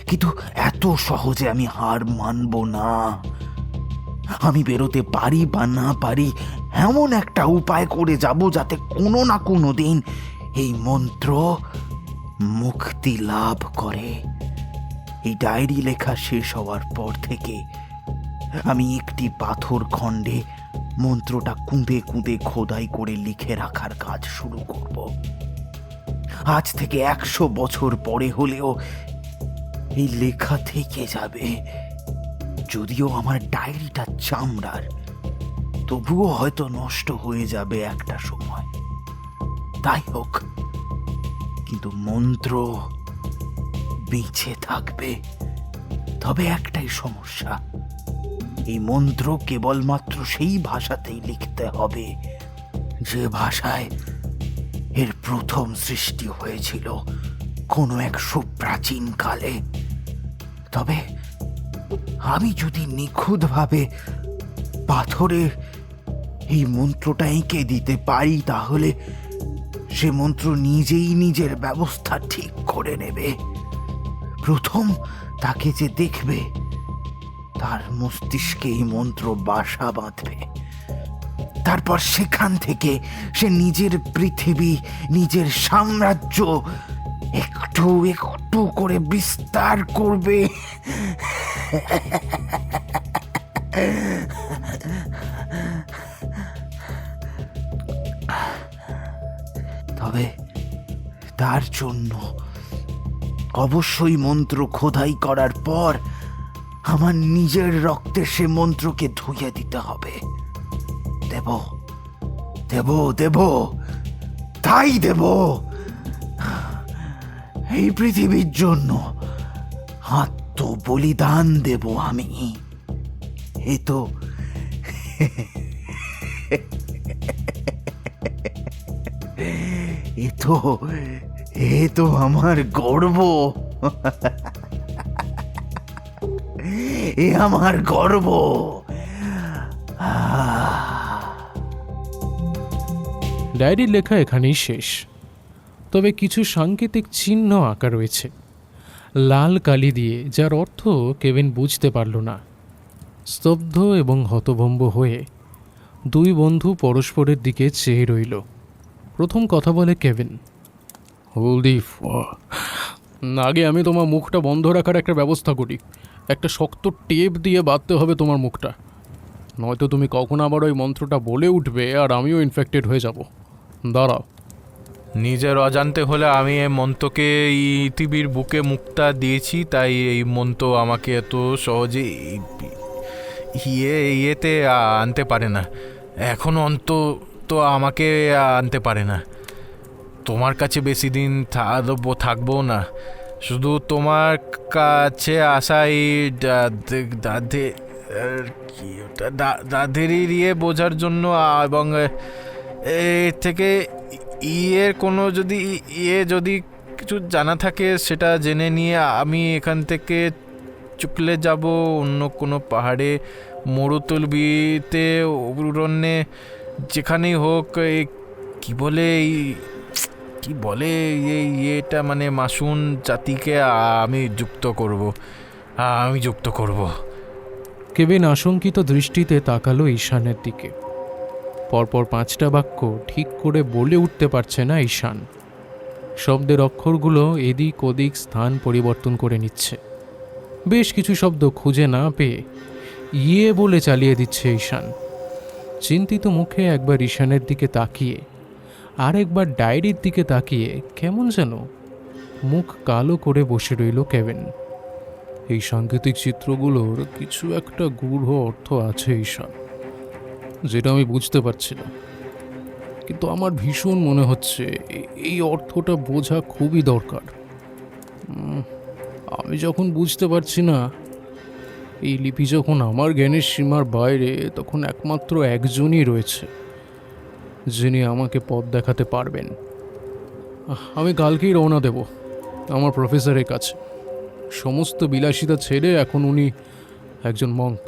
S4: কিন্তু এত সহজে আমি হার মানব না। আমি বেরোতে পারি বা না পারি, এমন একটা উপায় করে যাব যাতে কোনো না কোনো দিন এই মন্ত্র মুক্তি লাভ করে। এই ডায়েরি লেখা শেষ হওয়ার পর থেকে আমি একটি পাথর খণ্ডে মন্ত্রটা কুঁদে কুঁদে খোদাই করে লিখে রাখার কাজ শুরু করব। আজ থেকে 100 বছর পরে হলেও এই লেখা থেকে যাবে। যদিও আমার ডায়েরিটা চামড়ার, তবুও হয়তো নষ্ট হয়ে যাবে একটা সময়। তাই হোক, কিন্তু মন্ত্র বেঁচে থাকবে। তবে একটাই সমস্যা, এই মন্ত্র কেবলমাত্র সেই ভাষাতেই লিখতে হবে যে ভাষায় এর প্রথম সৃষ্টি হয়েছিল কোনো এক সুপ্রাচীন কালে। তবে আমি যদি নিখুঁতভাবে পাথরে এই মন্ত্রটা এঁকে দিতে পারি, তাহলে সে মন্ত্র নিজেই নিজের ব্যবস্থা ঠিক করে নেবে। প্রথম তাকে যে দেখবে তার মস্তিষ্কে এই মন্ত্র বাসা বাঁধবে। তারপর সেখান থেকে সে নিজের পৃথিবী, নিজের সাম্রাজ্য একটু একটু করে বিস্তার করবে। তবে তার জন্য অবশ্যই মন্ত্র খোদাই করার পর আমার নিজের রক্তে সে মন্ত্রকে ধুয়ে দিতে হবে। দেব দেব দেব তাই দেব। এই পৃথিবীর জন্য আত্মবলিদান দেব আমি। এ তো এ তো আমার গর্ব। এ আমার গর্ব।
S2: ডায়েরির লেখা এখানেই শেষ, তবে কিছু সাংকেতিক চিহ্ন আঁকা রয়েছে লাল কালি দিয়ে, যার অর্থ কেভিন বুঝতে পারল না। স্তব্ধ এবং হতভম্ব হয়ে দুই বন্ধু পরস্পরের দিকে চেয়ে রইল। প্রথম কথা বলে কেভিন, হলদি আগে আমি তোমার মুখটা বন্ধ রাখার একটা ব্যবস্থা করি। একটা শক্ত টেপ দিয়ে বাঁধতে হবে তোমার মুখটা, নয়তো তুমি কখন আবার ওই মন্ত্রটা বলে উঠবে আর আমিও ইনফেক্টেড হয়ে যাব। দাঁড়াও।
S3: নিজের অজান্তে হলে আমি এই মন্ত্রকে ইতিবির বুকে মুক্তা দিয়েছি, তাই এই মন্ত্র আমাকে এত সহজে ইয়েতে আনতে পারে না। এখনও অন্তত আমাকে আনতে পারে না। তোমার কাছে বেশি দিন থাকবো না। শুধু তোমার কাছে আসা এই দাদেরই ইয়ে বোঝার জন্য, এবং এর থেকে ইয়ের কোনো যদি কিছু জানা থাকে সেটা জেনে নিয়ে আমি এখান থেকে চুকলে যাব অন্য কোনো পাহাড়ে, মরুতলবিতে, অরণ্যে, যেখানেই হোক। কি বলে ইয়েটা মানে মাসুন জাতিকে আমি যুক্ত করব।
S2: কেভিন আশঙ্কিত দৃষ্টিতে তাকালো ঈশানের দিকে। পরপর 5টা বাক্য ঠিক করে বলে উঠতে পারছে না ঈশান। শব্দের অক্ষরগুলো এদিক ওদিক স্থান পরিবর্তন করে নিচ্ছে। বেশ কিছু শব্দ খুঁজে না পেয়ে ইয়ে বলে চালিয়ে দিচ্ছে ঈশান। চিন্তিত মুখে একবার ঈশানের দিকে তাকিয়ে আর একবার ডায়েরির দিকে তাকিয়ে কেমন যেন মুখ কালো করে বসে রইল কেভিন। এই সাংকেতিক চিত্রগুলোর কিছু একটা গূঢ় অর্থ আছে ঈশান, যেটা আমি বুঝতে পারছি না, কিন্তু আমার ভীষণ মনে হচ্ছে এই অর্থটা বোঝা খুবই দরকার। আমি যখন বুঝতে পারছি না এই লিপি যখন আমার জ্ঞানের সীমার বাইরে, তখন একমাত্র একজনই রয়েছে যিনি আমাকে পথ দেখাতে পারবেন। আমি কালকেই রওনা দেব আমার প্রফেসরের কাছে। সমস্ত বিলাসিতা ছেড়ে এখন উনি একজন
S3: মঙ্ক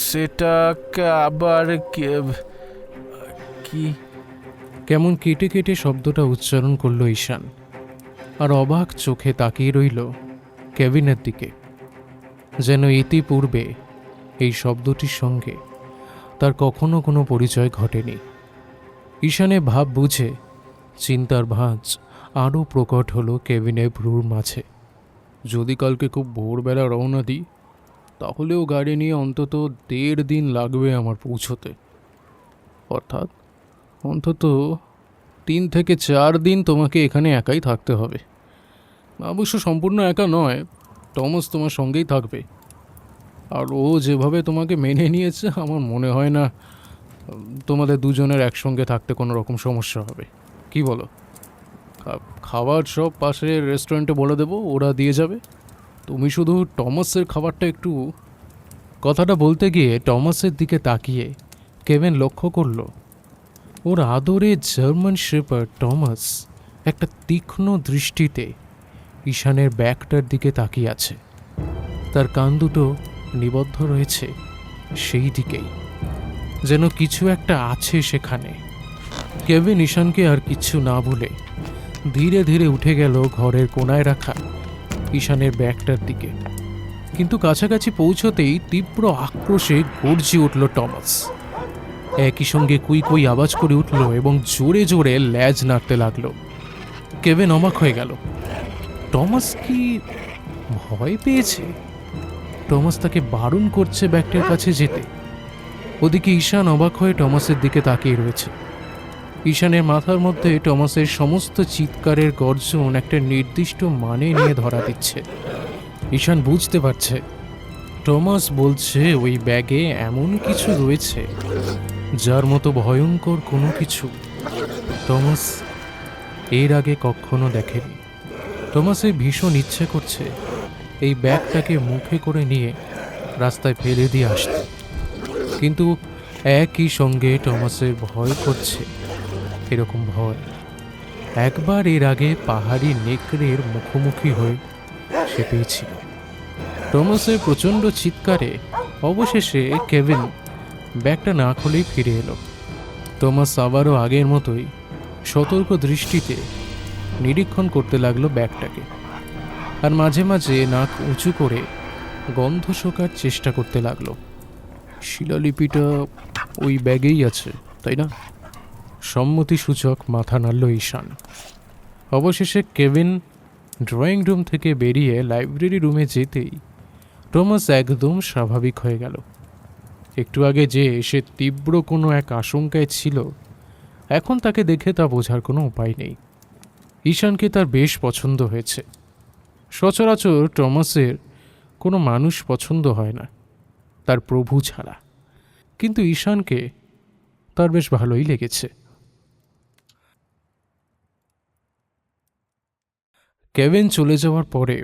S3: সেটাকে আবার কি?
S2: কেমন কেটে কেটে শব্দটা উচ্চারণ করল ঈশান, আর অবাক চোখে তাকিয়ে রইল কেভিনের দিকে, যেন ইতিপূর্বে এই শব্দটির সঙ্গে তার কখনো কোনো পরিচয় ঘটেনি। ঈশানে ভাব বুঝে চিন্তার ভাঁজ আরও প্রকট হলো কেভিনের ভ্রুর মাঝে। যদি কালকে খুব ভোরবেলা রওনা দিই, তাহলেও গাড়ি নিয়ে অন্তত 1.5 দিন লাগবে আমার পৌঁছতে। অর্থাৎ অন্তত 3 থেকে 4 দিন তোমাকে এখানে একাই থাকতে হবে। অবশ্য সম্পূর্ণ একা নয়, টমাস তোমার সঙ্গেই থাকবে। আর ও যেভাবে তোমাকে মেনে নিয়েছে, আমার মনে হয় না তোমাদের দুজনের একসঙ্গে থাকতে কোনো রকম সমস্যা হবে। কি বলো? খাবার সব পাশের রেস্টুরেন্টে বলে দেবো, ওরা দিয়ে যাবে। তুমি শুধু টমাসের খাবারটা একটু। কথাটা বলতে গিয়ে টমাসের দিকে তাকিয়ে কেভিন লক্ষ্য করল ওর আদরে জার্মান শেপার্ড টমাস একটা তীক্ষ্ণ দৃষ্টিতে ঈশানের ব্যাগটার দিকে তাকিয়ে আছে। তার কান দুটো নিবদ্ধ রয়েছে সেই দিকেই, যেন কিছু একটা আছে সেখানে। কেভিন ঈশানকে আর কিচ্ছু না বলে ধীরে ধীরে উঠে গেল ঘরের কোনায় রাখা ঈশানের ব্যাগটার দিকে। কিন্তু কাছাকাছি পৌঁছতেই তীব্র আক্রোশে গর্জে উঠল টমাস। একই সঙ্গে কুই কুই আওয়াজ করে উঠল এবং জোরে জোরে ল্যাজ নাড়তে লাগলো। কেভিন অবাক হয়ে গেল। টমাস কি ভয় পেয়েছে? টমাস তাকে বারণ করছে ব্যাগটার কাছে যেতে। ওদিকে ঈশান অবাক হয়ে টমাসের দিকে তাকিয়ে রয়েছে। ঈশানের মাথার মধ্যে টমাসের সমস্ত চিৎকারের গর্জন একটা নির্দিষ্ট মানে নিয়ে ধরা দিচ্ছে। ঈশান বুঝতে পারছে টমাস বলছে ওই ব্যাগে এমন কিছু রয়েছে যার মতো ভয়ঙ্কর কোনো কিছু টমাস এর আগে কখনো দেখেনি। টমাসের ভীষণ ইচ্ছে করছে এই ব্যাগটাকে মুখে করে নিয়ে রাস্তায় ফেলে দিয়ে আসতে, কিন্তু একই সঙ্গে টমাসের ভয় করছে এরকম ভয় একবার এর আগে পাহাড়ি নেকড়ের মুখোমুখি হয়ে সে পেয়েছিল। টমাসের প্রচণ্ড চিৎকারে অবশেষে কেভিন ব্যাগটা না খুলেই ফিরে এলো। টমাস আবারও আগের মতোই সতর্ক দৃষ্টিতে নিরীক্ষণ করতে লাগলো ব্যাগটাকে, আর মাঝে মাঝে নাক উঁচু করে গন্ধ শোকার চেষ্টা করতে লাগলো। শিলালিপিটা ওই ব্যাগেই আছে, তাই না? সম্মতিসূচক মাথা নাড়ল ঈশান। অবশেষে কেভিন ড্রয়িং রুম থেকে বেরিয়ে লাইব্রেরি রুমে যেতেই টমাস একদম স্বাভাবিক হয়ে গেল। একটু আগে যে সে তীব্র কোনো এক আশঙ্কায় ছিল, এখন তাকে দেখে তা বোঝার কোনো উপায় নেই। ঈশানকে তার বেশ পছন্দ হয়েছে। সচরাচর টমাসের কোনো মানুষ পছন্দ হয় না তার প্রভু ছাড়া, কিন্তু ঈশানকে তার বেশ ভালোই লেগেছে। কেভিন চলে যাওয়ার পরে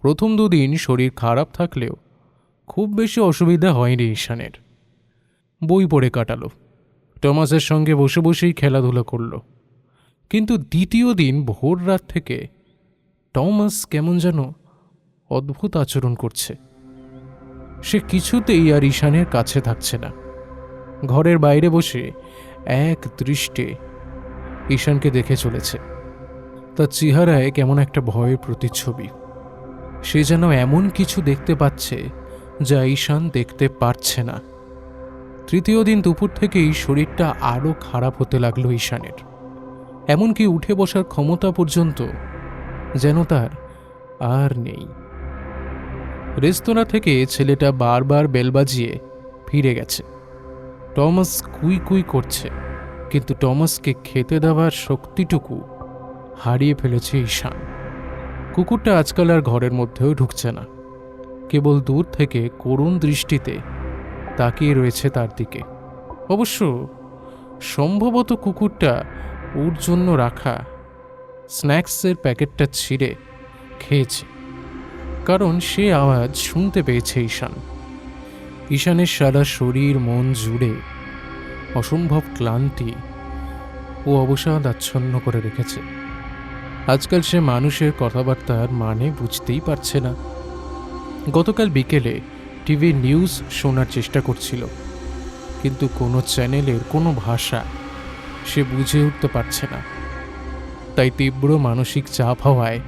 S2: প্রথম দুদিন শরীর খারাপ থাকলেও খুব বেশি অসুবিধা হয়নি ঈশানের। বই পড়ে কাটালো, টমাসের সঙ্গে বসে বসেই খেলাধুলা করলো। কিন্তু দ্বিতীয় দিন ভোর রাত থেকে টমাস কেমন যেন অদ্ভুত আচরণ করছে। সে কিছুতেই আর ঈশানের কাছে থাকছে না। ঘরের বাইরে বসে এক দৃষ্টে ঈশানকে দেখে চলেছে। তার চেহারায় কেমন একটা ভয়ের প্রতিচ্ছবি। সে যেন এমন কিছু দেখতে পাচ্ছে যা ঈশান দেখতে পারছে না। তৃতীয় দিন দুপুর থেকেই শরীরটা আরও খারাপ হতে লাগলো ঈশানের। এমনকি উঠে বসার ক্ষমতা পর্যন্ত যেন তার আর নেই। রেস্তোরাঁ থেকে ছেলেটা বারবার বেল বাজিয়ে ফিরে গেছে। টমাস কুই কুই করছে, কিন্তু টমাসকে খেতে দেওয়ার শক্তিটুকু হারিয়ে ফেলেছে ঈশান। কুকুরটা আজকাল আর ঘরের মধ্যেও ঢুকছে না, কেবল দূর থেকে করুণ দৃষ্টিতে তাকিয়ে রয়েছে তার দিকে। অবশ্য সম্ভবত কুকুরটা ওর জন্য রাখা স্ন্যাক্সের প্যাকেটটা ছিঁড়ে খেয়েছে, কারণ সে আওয়াজ শুনতে পেয়েছে ঈশান। ঈশানের সারা শরীর মন জুড়ে অসম্ভব ক্লান্তি ও অবসাদ আচ্ছন্ন করে রেখেছে। আজকাল সে মানুষের কথাবার্তার মানে বুঝতেই পারছে না। গতকাল বিকেলে টিভি নিউজ শোনার চেষ্টা করছিল, কিন্তু কোনো চ্যানেলের কোনো ভাষা সে বুঝে উঠতে পারছে না। তাই তীব্র মানসিক চাপ হওয়ায়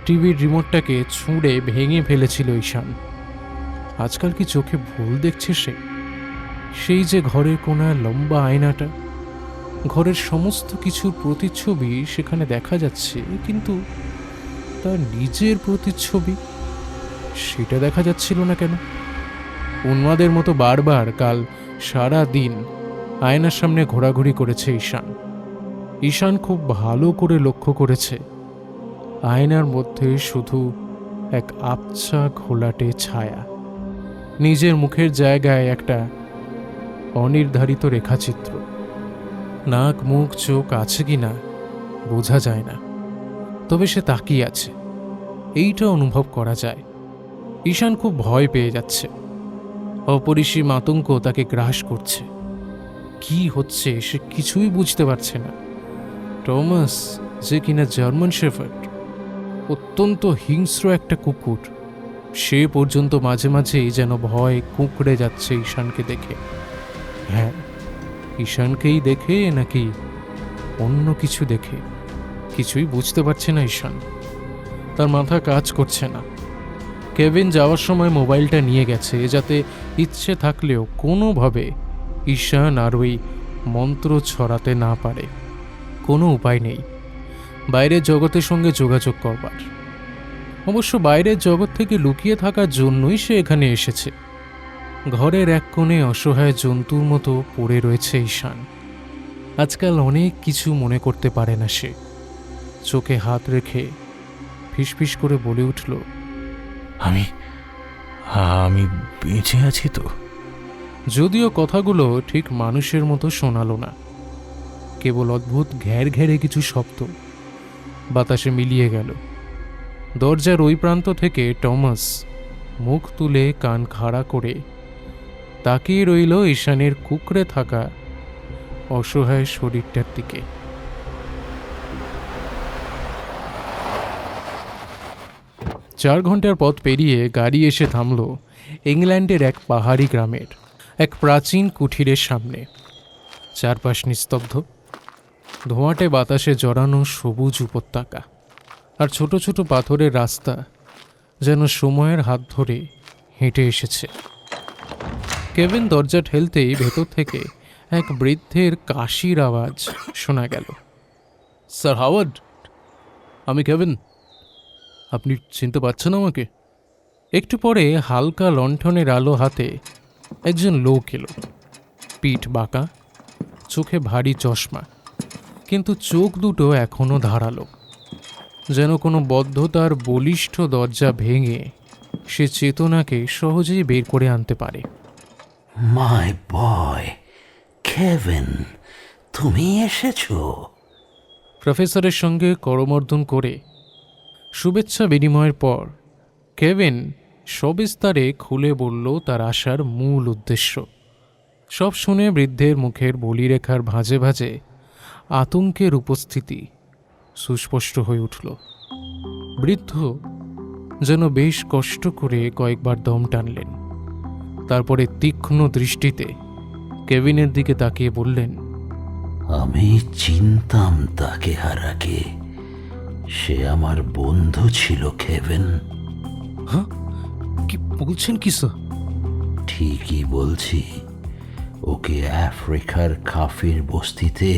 S2: টিভির রিমোটটাকে ছুঁড়ে ভেঙে ফেলেছিল ঈশান। আজকাল কি চোখে ভুল দেখছে সে? সেই যে ঘরের কোণার লম্বা আয়নাটা, ঘরের সমস্ত কিছুর প্রতিচ্ছবি সেখানে দেখা যাচ্ছে, কিন্তু তার নিজের প্রতিচ্ছবি সেটা দেখা যাচ্ছিল না কেন? উন্মাদের মতো বারবার কাল সারা দিন আয়নার সামনে ঘোরাঘুরি করেছে ঈশান। ঈশান খুব ভালো করে লক্ষ্য করেছে আয়নার মধ্যে শুধু এক আবছা ঘোলাটে ছায়া, নিজের মুখের জায়গায় একটা অনির্ধারিত রেখাচিত্র। নাক মুখ চোখ আছে কিনা বোঝা যায় না, তবে সে তাকিয়ে আছে, এইটা অনুভব করা যায়। ঈশান খুব ভয় পেয়ে যাচ্ছে। অপরিসীম আতঙ্ক তাকে গ্রাস করছে। কি হচ্ছে সে কিছুই বুঝতে পারছে না। টমাস, যে কিনা জার্মান শেফার্ড, অত্যন্ত হিংস্র একটা কুকুর, সে পর্যন্ত মাঝে মাঝেই যেন ভয় কুঁকড়ে যাচ্ছে ঈশানকে দেখে। হ্যাঁ, ঈশানকেই দেখে নাকি অন্য কিছু দেখে কিছুই বুঝতে পারছে না ঈশান। তার মাথা কাজ করছে না। কেভিন যাওয়ার সময় মোবাইলটা নিয়ে গেছে, যাতে ইচ্ছে থাকলেও কোনোভাবে ঈশান আর ওই মন্ত্র ছড়াতে না পারে। কোনো উপায় নেই বাইরের জগতের সঙ্গে যোগাযোগ করবার। অবশ্য বাইরের জগৎ থেকে লুকিয়ে থাকার জন্যই সে এখানে এসেছে। ঘরের এক কোণে অসহায় জন্তুর মতো পড়ে রয়েছে ঈশান। আজকাল অনেক কিছু মনে করতে পারে না সে। চোখে হাত রেখে ফিসফিস করে বলে উঠল,
S3: আমি আমি বেঁচে আছি তো?
S2: যদিও কথাগুলো ঠিক মানুষের মতো শোনালো না, কেবল অদ্ভুত ঘ্যার ঘেরে কিছু শব্দ বাতাসে মিলিয়ে গেল। দরজার ওই প্রান্ত থেকে টমাস মুখ তুলে কান খাড়া করে তাকিয়ে রইল ঈশানের কুঁকড়ে থাকা অসহায় শরীরটার দিকে। 4 ঘন্টার পথ পেরিয়ে গাড়ি এসে থামল ইংল্যান্ডের এক পাহাড়ি গ্রামের এক প্রাচীন কুঠিরের সামনে। চারপাশ নিস্তব্ধ, ধোঁয়াটে বাতাসে জড়ানো সবুজ উপত্যকা, আর ছোট ছোট পাথরের রাস্তা যেন সময়ের হাত ধরে হেঁটে এসেছে। কেভিন দরজা ঠেলতেই ভেতর থেকে এক বৃদ্ধের কাশির আওয়াজ শোনা গেল। স্যার হাওয়ার্ড, আমি কেভিন, আপনি চিনতে পারছেন আমাকে? একটু পরে হালকা লণ্ঠনের আলো হাতে একজন লোক এলো। পিঠ বাঁকা, চোখে ভারী চশমা, কিন্তু চোখ দুটো এখনো ধারালো, যেন কোনো বদ্ধতার বলিষ্ঠ দরজা ভেঙে সে চেতনাকে সহজেই বের করে আনতে পারে।
S8: মাই বয় কেভিন, তুমি এসেছো?
S2: প্রফেসরের সঙ্গে করমর্দন করে শুভেচ্ছা বিনিময়ের পর কেভিন সবিস্তারে খুলে বলল তার আসার মূল উদ্দেশ্য। সব শুনে বৃদ্ধের মুখের বলিরেখার ভাঁজে ভাঁজে আতঙ্কের উপস্থিতি সুস্পষ্ট হয়ে উঠল। বৃদ্ধ যেন বেশ কষ্ট করে কয়েকবার দম টানলেন, তারপরে তীক্ষ্ণ দৃষ্টিতে কেভিনের দিকে তাকিয়ে বললেন,
S8: আমি চিনতাম তাকে হারাকে। সে আমার বন্ধু ছিল কেভিন।
S2: হ্যাঁ, কি বলছেন কি স্যার?
S8: ঠিকই বলছি। ওকে আফ্রিকার কাফির বস্তিতে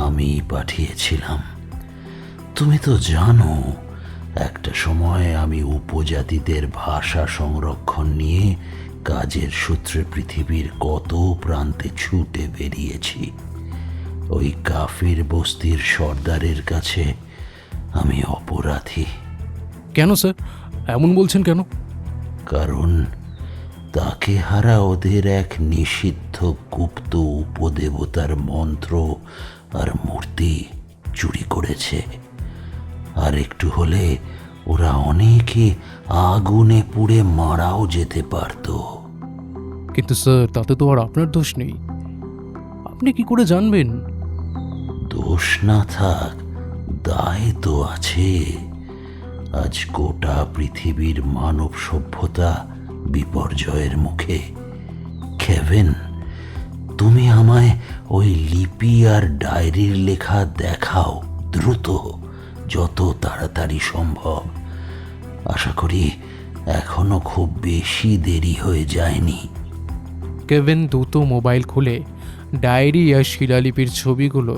S8: আমি পাঠিয়েছিলাম। তুমি তো জানো, একটা সময় আমি উপজাতিদের ভাষা সংরক্ষণ নিয়ে কাজের সূত্রে পৃথিবীর কত প্রান্তে ছুটে বেরিয়েছি। ওই কাফির বস্তির সর্দারের কাছে আমি অপরাধী।
S2: কেন স্যার এমন বলছেন কেন?
S8: কারণ তাকে হারা ওদের এক নিষিদ্ধ গুপ্ত উপদেবতার মন্ত্র আর মূর্তি চুরি করেছে। আর একটু হলে ওরা অনেকে আগুনে পুড়ে মারাও যেতে পারত।
S2: কিন্তু স্যার তাতে তো আর আপনার দোষ নেই, আপনি কি করে জানবেন?
S8: দোষ না থাক, দায় তো আছে। আজ গোটা পৃথিবীর মানব সভ্যতা বিপর্যয়ের মুখে। কেভিন, তুমি আমায় ওই লিপি আর ডায়েরির লেখা দেখাও দ্রুত, যত তাড়াতাড়ি সম্ভব। আশা করি এখনো খুব বেশি দেরি হয়ে যায়নি।
S2: কেভিন দ্রুত মোবাইল খুলে ডায়েরি আর শিলালিপির ছবিগুলো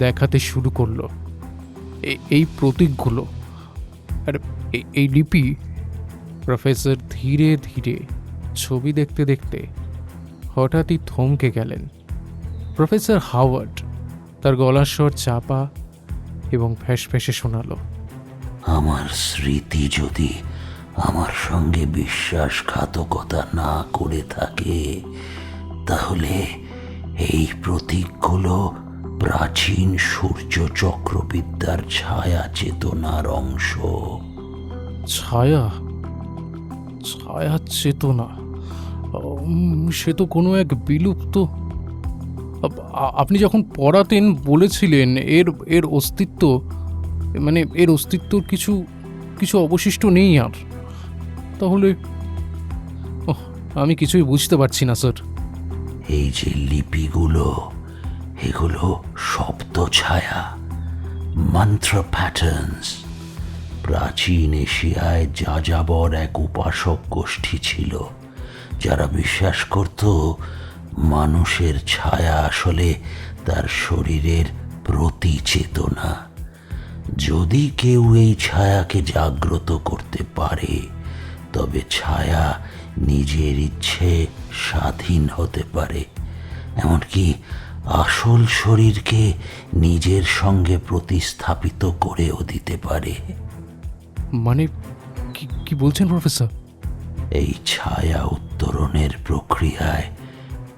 S2: দেখাতে শুরু করলো। এই প্রতীকগুলো আর এই লিপি। প্রফেসর ধীরে ধীরে ছবি দেখতে দেখতে হঠাৎই থমকে গেলেন। প্রফেসর হাওয়ার্ড তার গলার স্বর চাপা এবং ফ্যাঁসে শোনালো,
S8: আমার স্মৃতি যদি আমার সঙ্গে বিশ্বাসঘাতকতা না করে থাকে, তাহলে এই প্রতীকগুলো প্রাচীন সূর্য চক্রবিদ্যার ছায়া চেতনার অংশ।
S2: ছায়া ছায়া চেতনা, সে তো কোনো এক বিলুপ্ত। আপনি যখন পড়াতেন বলেছিলেন এর অস্তিত্ব, মানে এর অস্তিত্বর কিছু কিছু অবশিষ্ট নেই আর। তাহলে আমি কিছুই বুঝতে পারছি না স্যার।
S8: এই যে লিপিগুলো, এগুলো শব্দ ছায়া, মন্ত্র প্যাটার্নস। প্রাচীন এশিয়ায় যাযাবর এক উপাসক গোষ্ঠী ছিল, যারা বিশ্বাস করত মানুষের ছায়া আসলে তার শরীরের প্রতিচেতনা। যদি কেউ এই ছায়াকে জাগ্রত করতে পারে, তবে ছায়া নিজের ইচ্ছে স্বাধীন হতে পারে, এমনকি আসল শরীরকে নিজের সঙ্গে প্রতিস্থাপিত করেও দিতে পারে।
S2: মানে কি বলছেন প্রফেসর?
S8: এই ছায়া উত্তরণের প্রক্রিয়ায়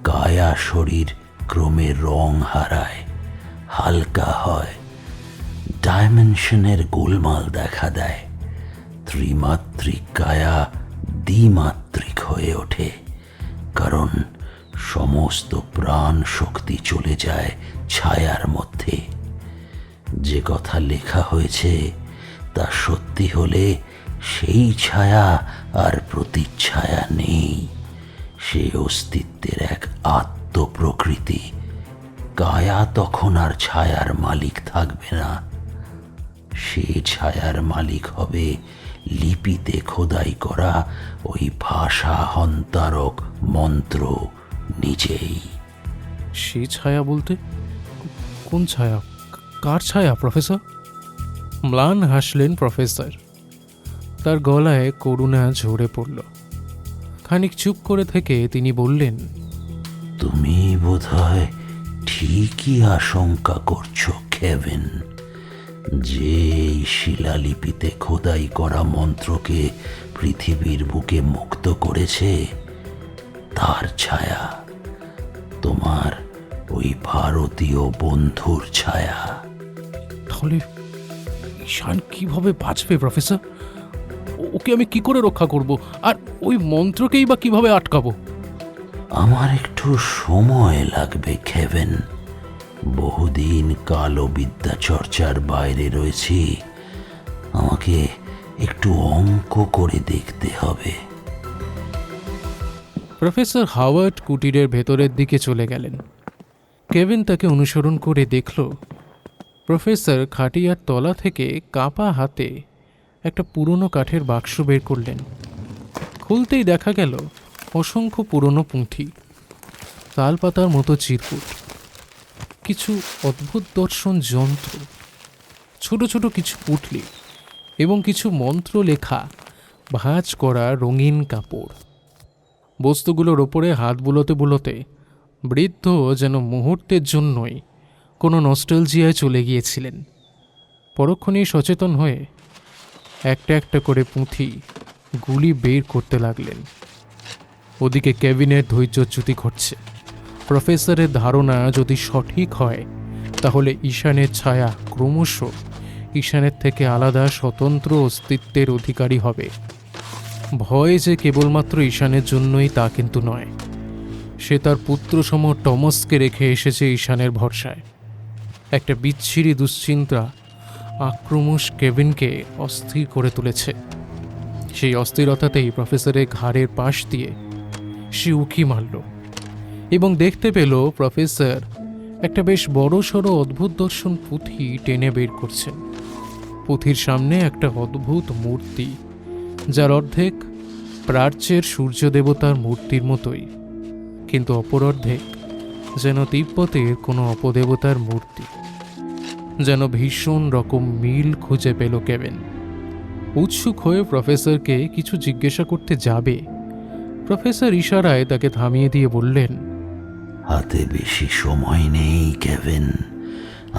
S8: কায়া শরীর ক্রমে রং হারায়, হালকা হয়, ডাইমেনশনের গোলমাল দেখা দেয়, ত্রিমাত্রিক কায়া দ্বিমাত্রিক হয়ে ওঠে, কারণ সমস্ত প্রাণ শক্তি চলে যায় ছায়ার মধ্যে। যে কথা লেখা হয়েছে তা সত্যি হলে সেই ছায়া আর প্রতিচ্ছায়া নেই, সে অস্তিত্বের এক আত্মপ্রকৃতি। কায়া তখন আর ছায়ার মালিক থাকবে না, সে ছায়ার মালিক হবে লিপিতে খোদাই করা ওই ভাষা হন্তারক মন্ত্র নিজেই।
S2: সেই ছায়া বলতে কোন ছায়া? কার ছায়া প্রফেসর? ম্লান হাসলেন প্রফেসর। তার গলায় করুণা ঝরে পড়ল। খানিক চুপ করে থেকে তিনি বললেন,
S8: তুমি বোধহয় ঠিকই আশঙ্কা করছো কেভিন, যে এই শিলালিপিতে খোদাই করা মন্ত্রকে পৃথিবীর বুকে মুক্ত করেছে তার ছায়া, তোমার ওই ভারতীয় বন্ধুর ছায়া।
S2: তাহলে ঈশান কিভাবে বাঁচবে প্রফেসর? ওকে আমি কি করে রক্ষা করব, আর ওই মন্ত্রকেই বা কিভাবে আটকাবো?
S8: আমার একটু সময় লাগবে কেভিন, বহুদিন কালো বিদ্যা চর্চার বাইরে রয়েছি, আমাকে একটু অঙ্ক করে দেখতে হবে।
S2: প্রফেসর হাওয়ার্ড কুটিরের ভেতরের দিকে চলে গেলেন। কেভিন তাকে অনুসরণ করে দেখল প্রফেসর খাটিয়ার তলা থেকে কাঁপা হাতে একটা পুরনো কাঠের বাক্স বের করলেন। খুলতেই দেখা গেল অসংখ্য পুরনো পুঁথি, তালপাতার মতো চিরকুট, কিছু অদ্ভুত দর্শন যন্ত্র, ছোট ছোট কিছু পুঁটলি এবং কিছু মন্ত্র লেখা ভাঁজ করা রঙিন কাপড়। বস্তুগুলোর ওপরে হাত বুলোতে বুলোতে বৃদ্ধ যেন মুহূর্তের জন্যই কোনো নস্টালজিয়ায় চলে গিয়েছিলেন। পরক্ষণেই সচেতন হয়ে একটা একটা করে পুঁথি গুলি বের করতে লাগলেন। ওদিকে কেভিনের ধৈর্যচ্যুতি ঘটছে। প্রফেসরের ধারণা যদি সঠিক হয় তাহলে ঈশানের ছায়া ক্রমশ ঈশানের থেকে আলাদা স্বতন্ত্র অস্তিত্বের অধিকারী হবে। ভয় যে কেবলমাত্র ঈশানের জন্যই তা কিন্তু নয়, সে তার পুত্রসম টমাসকে রেখে এসেছে ঈশানের ভরসায়। একটা বিচ্ছিরি দুশ্চিন্তা আক্রমশ কেভিনকে অস্থির করে তুলেছে। সেই অস্থিরতাতেই প্রফেসরের ঘাড়ের পাশ দিয়ে সে উঁকি মারল এবং দেখতে পেল প্রফেসর একটা বেশ বড়সড় অদ্ভুত দর্শন পুঁথি টেনে বের করছেন। পুঁথির সামনে একটা অদ্ভুত মূর্তি, যার অর্ধেক প্রাচ্যের সূর্য দেবতার মূর্তির মতোই, কিন্তু অপর অর্ধেক যেন তিব্বতের কোনো অপদেবতার মূর্তি। যেন ভীষণ রকম মিল খুঁজে পেল কেভিন। উৎসুক হয়ে প্রফেসরকে কিছু জিজ্ঞাসা করতে যাবে, প্রফেসর ইশারায় তাকে থামিয়ে দিয়ে বললেন,
S8: হাতে বেশি সময় নেই কেভিন,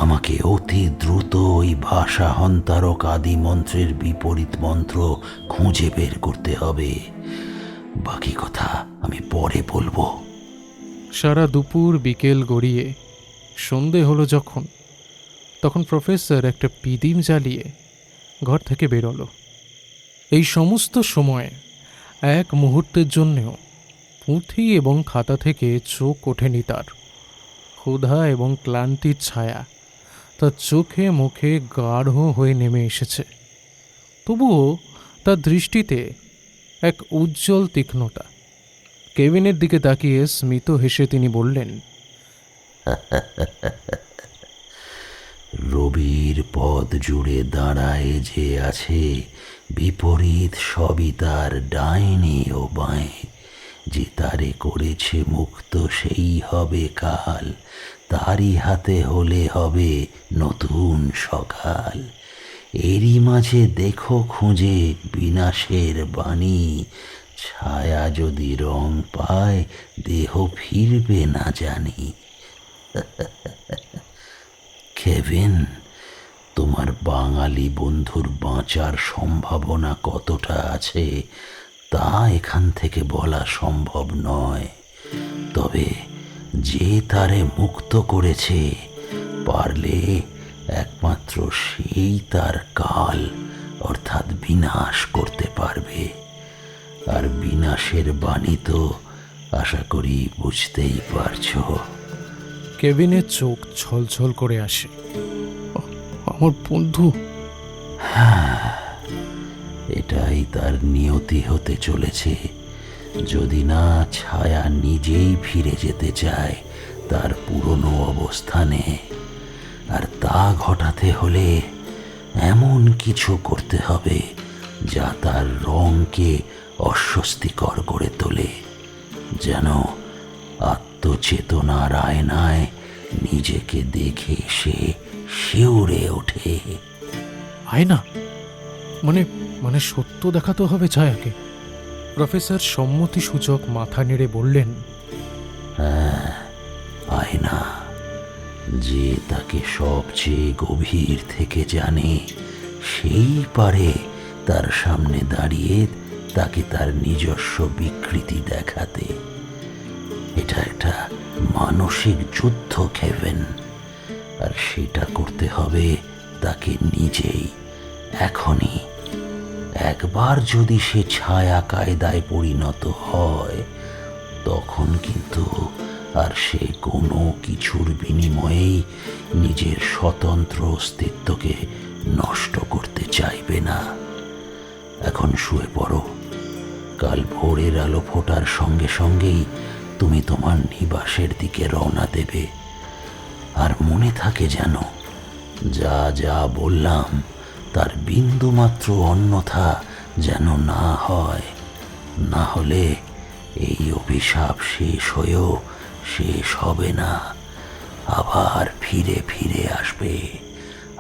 S8: আমাকে অতি দ্রুত ওই ভাষা হন্তারক আদি মন্ত্রের বিপরীত মন্ত্র খুঁজে বের করতে হবে। বাকি কথা আমি পরে বলবো।
S2: সারা দুপুর বিকেল গড়িয়ে সন্ধে হলো তখন প্রফেসর একটা পিদিম জ্বালিয়ে ঘর থেকে বেরোলো। এই সমস্ত সময় এক মুহূর্তের জন্যেও পুঁথি এবং খাতা থেকে চোখ ওঠেনি তার। ক্ষুধা এবং ক্লান্তির ছায়া তার চোখে মুখে গাঢ় হয়ে নেমে এসেছে। তবুও তার দৃষ্টিতে এক উজ্জ্বল তীক্ষ্ণতা। কেভিনের দিকে তাকিয়ে স্মিত হেসে তিনি বললেন,
S8: রবির পদ জুড়ে দাঁড়ায় যে আছে, বিপরীত সবই তার ডাইনে ও বাঁয়ে। যে তারে করেছে মুক্ত সেই হবে কাল, তারই হাতে হলে হবে নতুন সকাল। এরই মাঝে দেখো খুঁজে বিনাশের বাণী, ছায়া যদি রং পায় দেহ ফিরবে না জানি। কেভিন, তোমার বাঙালি বন্ধুর বাঁচার সম্ভাবনা কতটা আছে তা এখান থেকে বলা সম্ভব নয়। তবে যে তারে মুক্ত করেছে, পারলে একমাত্র সেই তার কাল অর্থাৎ বিনাশ করতে পারবে। আর বিনাশের বাণী তো আশা করি বুঝতেই পারছো।
S2: কেভিনের চোখ ছলছল করে আসে। আমার বন্ধু!
S8: এটাই তার নিয়তি হতে চলেছে, যদি না ছায়া নিজেই ফিরে যেতে চায় তার পুরনো অবস্থানে। আর তা ঘটাতে হলে এমন কিছু করতে হবে যা তার রঙকে অস্বস্তিকর করে তোলে, যেন আত্মচেতনার আয়নায় নিজেকে দেখে সে শিউরে ওঠে।
S2: আয়না? মানে মানে সত্য দেখাতে হবে ছায়াকে? প্রফেসর সম্মতিসূচক মাথা নেড়ে বললেন,
S8: হ্যাঁ, আয়না। যে তাকে সবচেয়ে গভীর থেকে জানে, সেই পারে তার সামনে দাঁড়িয়ে তাকে তার নিজস্ব বিকৃতি দেখাতে। এটা একটা মানসিক যুদ্ধ, কেভিন। আর সেটা করতে হবে তাকে নিজেই, এখনই। একবার যদি সে ছায়া কায়দায় পরিণত হয়, তখন কিন্তু আর সে কোনো কিছুর বিনিময়েই নিজের স্বতন্ত্র অস্তিত্বকে নষ্ট করতে চাইবে না। এখন শুয়ে পড়ো। কাল ভোরের আলো ফোটার সঙ্গে সঙ্গেই তুমি তোমার নিবাসের দিকে রওনা দেবে। আর মনে থাকে যেন, যা যা বললাম তার বিন্দুমাত্র অন্যথা যেন না হয়। না হলে এই অভিশাপ শেষ হয়েও শেষ হবে না। আবার ফিরে ফিরে আসবে,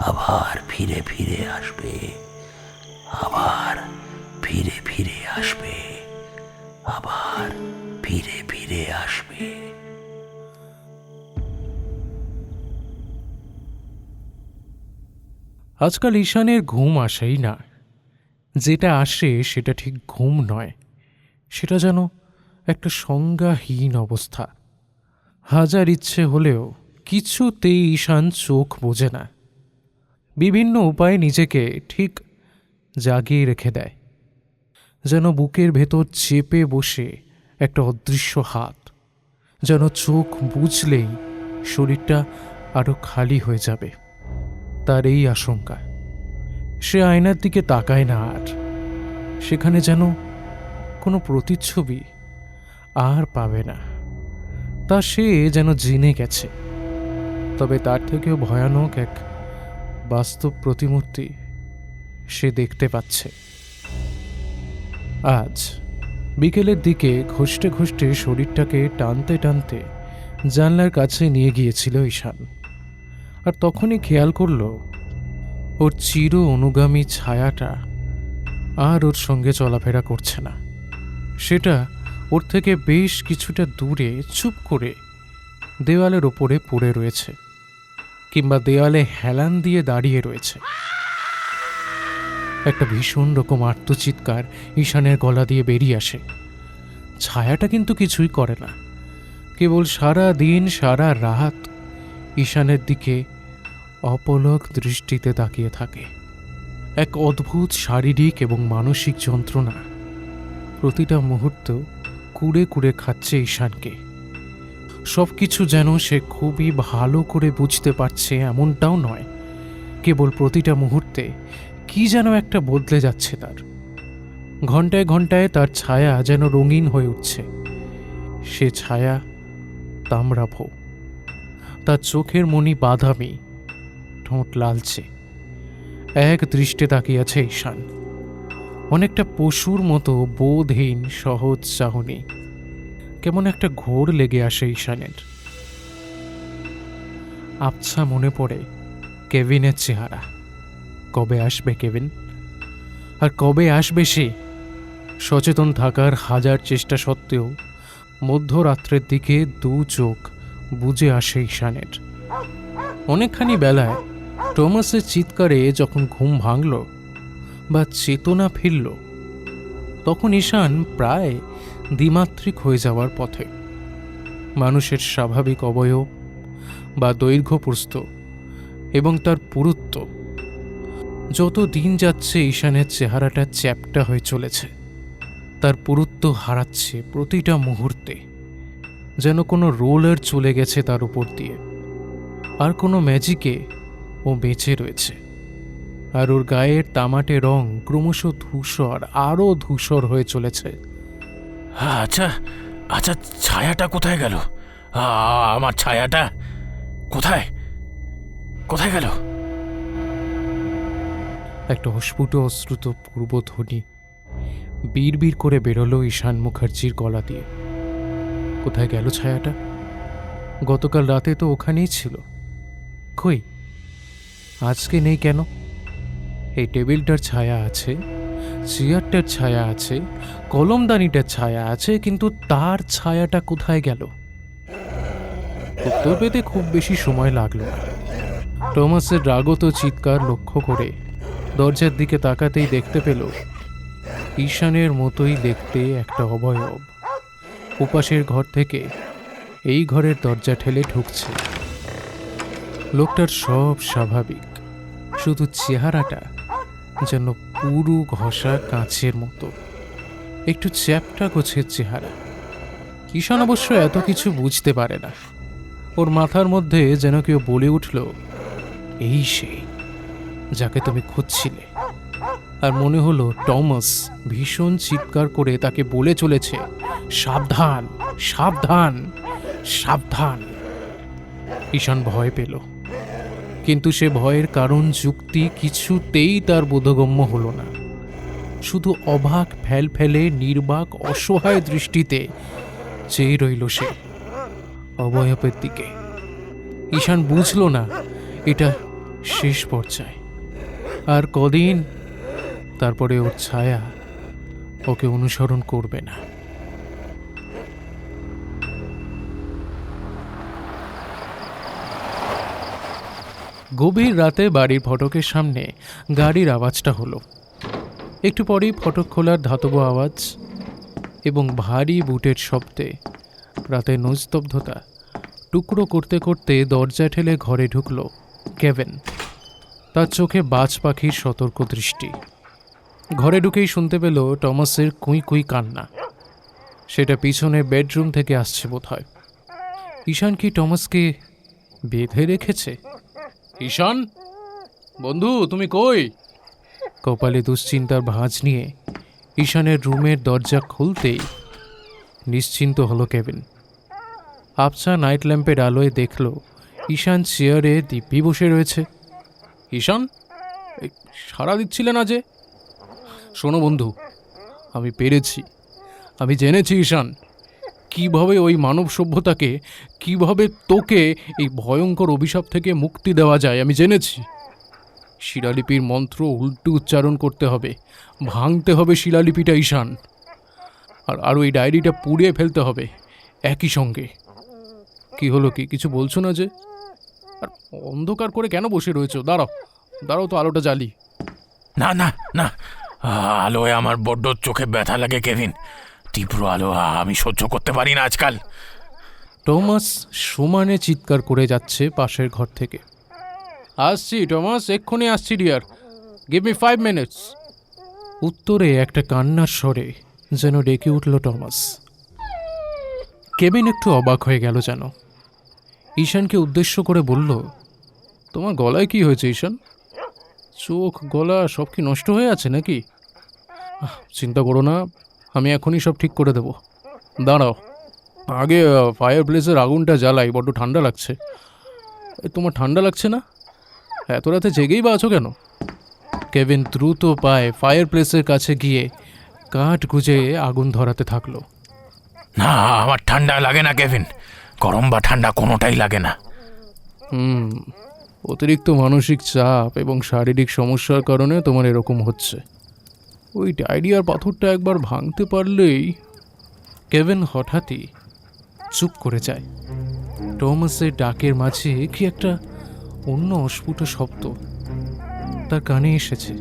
S8: আবার ফিরে ফিরে আসবে, আবার ফিরে ফিরে আসবে, আবার ফিরে ফিরে আসবে।
S2: আজকাল ঈশানের ঘুম আসেই না। যেটা আসে সেটা ঠিক ঘুম নয়, সেটা যেন একটা সংজ্ঞাহীন অবস্থা। হাজার ইচ্ছে হলেও কিছুতেই ঈশান চোখ বোঝে না। বিভিন্ন উপায়ে নিজেকে ঠিক জাগিয়ে রেখে দেয়, যেন বুকের ভেতর চেপে বসে একটা অদৃশ্য হাত, যেন চোখ বুঝলেই শরীরটা আরো খালি হয়ে যাবে। তার এই আশঙ্কা। সে আয়নার দিকে তাকায় না আর। সেখানে যেন কোনো প্রতিচ্ছবি আর পাবে না। তা সে যেন জেনে গেছে। তবে তার থেকেও ভয়ানক এক বাস্তব প্রতিমূর্তি সে দেখতে পাচ্ছে। আজ বিকেলের দিকে ঘষ্টে ঘষ্টে শরীরটাকে টানতে টানতে জানলার কাছে নিয়ে গিয়েছিল ঈশান। আর তখনই খেয়াল করল ওর চির অনুগামী ছায়াটা আর ওর সঙ্গে চলাফেরা করছে না। সেটা ওর থেকে বেশ কিছুটা দূরে চুপ করে দেওয়ালের ওপরে পড়ে রয়েছে, কিংবা দেওয়ালে হেলান দিয়ে দাঁড়িয়ে রয়েছে। একটা ভীষণ রকম আর্তচিৎকার ঈশানের গলা দিয়ে বেরিয়ে আসে। ছায়াটা কিন্তু কিছুই করে না, কেবল সারা দিন সারা রাত ঈশানের দিকে অপলক দৃষ্টিতে তাকিয়ে থাকে। এক অদ্ভুত শারীরিক এবং মানসিক যন্ত্রণা প্রতিটা মুহূর্ত কুড়ে কুড়ে খাচ্ছে ঈশানকে। সব কিছু যেন সে খুবই ভালো করে বুঝতে পারছে এমনটাও নয়, কেবল প্রতিটা মুহূর্তে কি যেন একটা বদলে যাচ্ছে তার। ঘন্টায় ঘন্টায় তার ছায়া যেন রঙিন হয়ে উঠছে। সে ছায়া তাম্রাভ, তার চোখের মণি বাদামি, ঠোঁট লালচে। এক দৃষ্টে তাকিয়ে আছে ঈশান, অনেকটা পশুর মতো বোধহীন সহজ চাহনি। কেমন একটা ঘোর লেগে আসে ঈশানের। আবছা মনে পড়ে কেভিনের চেহারা। কবে আসবে কেভিন? আর কবে আসবে সে? সচেতন থাকার হাজার চেষ্টা সত্ত্বেও মধ্যরাত্রের দিকে দু চোখ বুঝে আসে ঈশানের। অনেকখানি বেলায় টমাসের চিৎকারে যখন ঘুম ভাঙল বা চেতনা ফিরল, তখন ঈশান প্রায় দ্বিমাত্রিক হয়ে যাওয়ার পথে। মানুষের স্বাভাবিক অবয়ব বা দৈর্ঘ্য প্রস্থ এবং তার পুরুত্ব, যত দিন যাচ্ছে ঈশানের চেহারাটা চ্যাপ্টা হয়ে চলেছে। তার পুরুত্ব হারাচ্ছে প্রতিটা মুহূর্তে, যেন কোনো রোলার চলে গেছে তার উপর দিয়ে, আর কোনো ম্যাজিকে ও বেঁচে রয়েছে। আর ওর গায়ের তামাটে রং ক্রমশ ধূসর, আরও ধূসর হয়ে চলেছে।
S3: আচ্ছা আচ্ছা, ছায়াটা কোথায় গেল? আমার ছায়াটা কোথায় কোথায় গেল?
S2: একটা অস্ফুট অশ্রুত পূর্বধ্বনি বিড় করে বেরোলো ঈশান মুখার্জির গলা দিয়ে। কোথায় গেল ছায়াটা? গতকাল রাতে তো ওখানেই ছিল, কই আজকে নেই কেন? এই টেবিলটার ছায়া আছে, চেয়ারটার ছায়া আছে, কলমদানিটার ছায়া আছে, কিন্তু তার ছায়াটা কোথায় গেল? উত্তর পেতে খুব বেশি সময় লাগলো না। টমাসের রাগত চিৎকার লক্ষ্য করে দরজার দিকে তাকাতেই দেখতে পেল ঈশানের মতোই দেখতে একটা অবয়ব উপাসের ঘর থেকে এই ঘরের দরজা ঠেলে ঢুকছে। লোকটার সব স্বাভাবিক, শুধু চেহারাটা যেন পুরু ঘষা কাঁচের মতো, একটু চ্যাপ্টা গোছের চেহারা। ঈশান অবশ্য এত কিছু বুঝতে পারে না। ওর মাথার মধ্যে যেন কেউ বলে উঠল, এই সেই যাকে তুমি খুঁজছিলে। আর মনে হলো টমাস ভীষণ চিৎকার করে তাকে বলে চলেছে, সাবধান সাবধান সাবধান। ঈশান ভয় পেল, কিন্তু সে ভয়ের কারণ যুক্তি কিছুতেই তার বোধগম্য হলো না। শুধু অবাক ফেলে নির্বাক অসহায় দৃষ্টিতে চেয়ে রইল সে অবয়বের দিকে। ঈশান বুঝল না এটা শেষ পর্যায়ে। আর কদিন তারপরে ওর ছায়া ওকে অনুসরণ করবে না। গভীর রাতে বাড়ির ফটকের সামনে গাড়ির আওয়াজটা হলো। একটু পরেই ফটক খোলার ধাতব আওয়াজ এবং ভারী বুটের শব্দে রাতের নিস্তব্ধতা টুকরো করতে করতে দরজা ঠেলে ঘরে ঢুকল কেভিন। তার চোখে বাজ পাখির সতর্ক দৃষ্টি। ঘরে ঢুকেই শুনতে পেল টমাসের কুই কুই কান্না। সেটা পিছনে বেডরুম থেকে আসছে বোধহয়। ঈশান কি টমাসকে বেঁধে রেখেছে? ঈশান বন্ধু, তুমি কই? কপালে দুশ্চিন্তার ভাঁজ নিয়ে ঈশানের রুমের দরজা খুলতেই নিশ্চিন্ত হলো কেভিন। আবছা নাইট ল্যাম্পের আলোয় দেখল ঈশান চেয়ারে দিব্যি বসে রয়েছে। ঈশান, সাড়া দিচ্ছিলে না যে? শোনো বন্ধু, আমি পেরেছি, আমি জেনেছি ঈশান, কিভাবে ওই মানব সভ্যতাকে, কিভাবে তোকে এই ভয়ঙ্কর অভিশাপ থেকে মুক্তি দেওয়া যায় আমি জেনেছি। শিলালিপির মন্ত্র উল্টো উচ্চারণ করতে হবে, ভাঙতে হবে শিলালিপিটা ঈশান, আর ওই ডায়েরিটা পুড়িয়ে ফেলতে হবে একই সঙ্গে। কি হলো, কি কিছু বলছো না যে? আর অন্ধকার করে কেন বসে রয়েছো? দাঁড়াও দাঁড়াও তো, আলোটা জ্বালি।
S3: না না না, আলোয় আমার বড্ড চোখে ব্যথা লাগে কেভিন। তীব্র আলো আমি সহ্য করতে পারি না আজকাল।
S2: টমাস সমানে চিৎকার করে যাচ্ছে পাশের ঘর থেকে। আসছি টমাস, এক্ষুনি আসছি ডিয়ার, গিভ মি 5 মিনিটস। উত্তরে একটা কান্নার স্বরে যেন ডেকে উঠল টমাস। কেভিন একটু অবাক হয়ে গেল যেন। ঈশানকে উদ্দেশ্য করে বলল, তোমার গলায় কি হয়েছে ঈশান? চোখ গলা সব কি নষ্ট হয়ে আছে নাকি? চিন্তা করো না, আমি এখনই সব ঠিক করে দেব। দাঁড়াও, আগে ফায়ার প্লেসের আগুনটা জ্বালাই, বড্ড ঠান্ডা লাগছে। তোমার ঠান্ডা লাগছে না? এত রাতে জেগেই বা আছো কেন? কেভিন দ্রুত পায়ে ফায়ার প্লেসের কাছে গিয়ে কাঠ গুজে আগুন ধরাতে থাকলো।
S3: না, আমার ঠান্ডা লাগে না কেভিন, গরম বা ঠান্ডা কোনোটাই লাগে না।
S2: অতিরিক্ত মানসিক চাপ এবং শারীরিক সমস্যার কারণে তোমার এরকম হচ্ছে। ওই ডায়রিয়ার পাথরটা একবার ভাঙতে পারলেই। কেভিন হঠাৎই চুপ করে যায়। টমাসের ডাকের মাঝে কি একটা অন্য অস্ফুট শব্দ তার কানে এসেছে।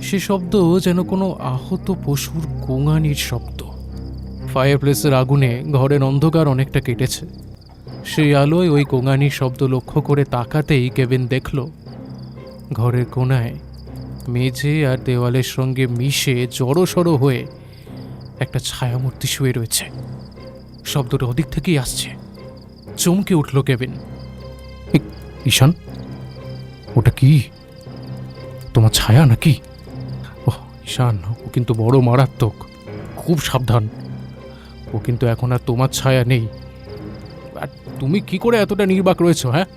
S2: সে শব্দ যেন কোনো আহত পশুর গোঙানির শব্দ। ফায়ারপ্লেসের আগুনে ঘরের অন্ধকার অনেকটা কেটেছে। সেই আলোয় ওই গোঙানির শব্দ লক্ষ্য করে তাকাতেই কেভিন দেখল ঘরের কোণায় মেঝে আর দেওয়ালের সঙ্গে মিশে জড়সড় হয়ে একটা ছায়ামূর্তি শুয়ে রয়েছে। শব্দটা ওদিক থেকেই আসছে। চমকে উঠল কেভিন। ঈশান, ওটা কি? তোমার ছায়া নাকি? ওহ ঈশান, ও কিন্তু বড় মারাত্মক, খুব সাবধান। ও কিন্তু এখন আর তোমার ছায়া নেই। আর তুমি কি করে এতটা নির্বাক রয়েছো? হ্যাঁ,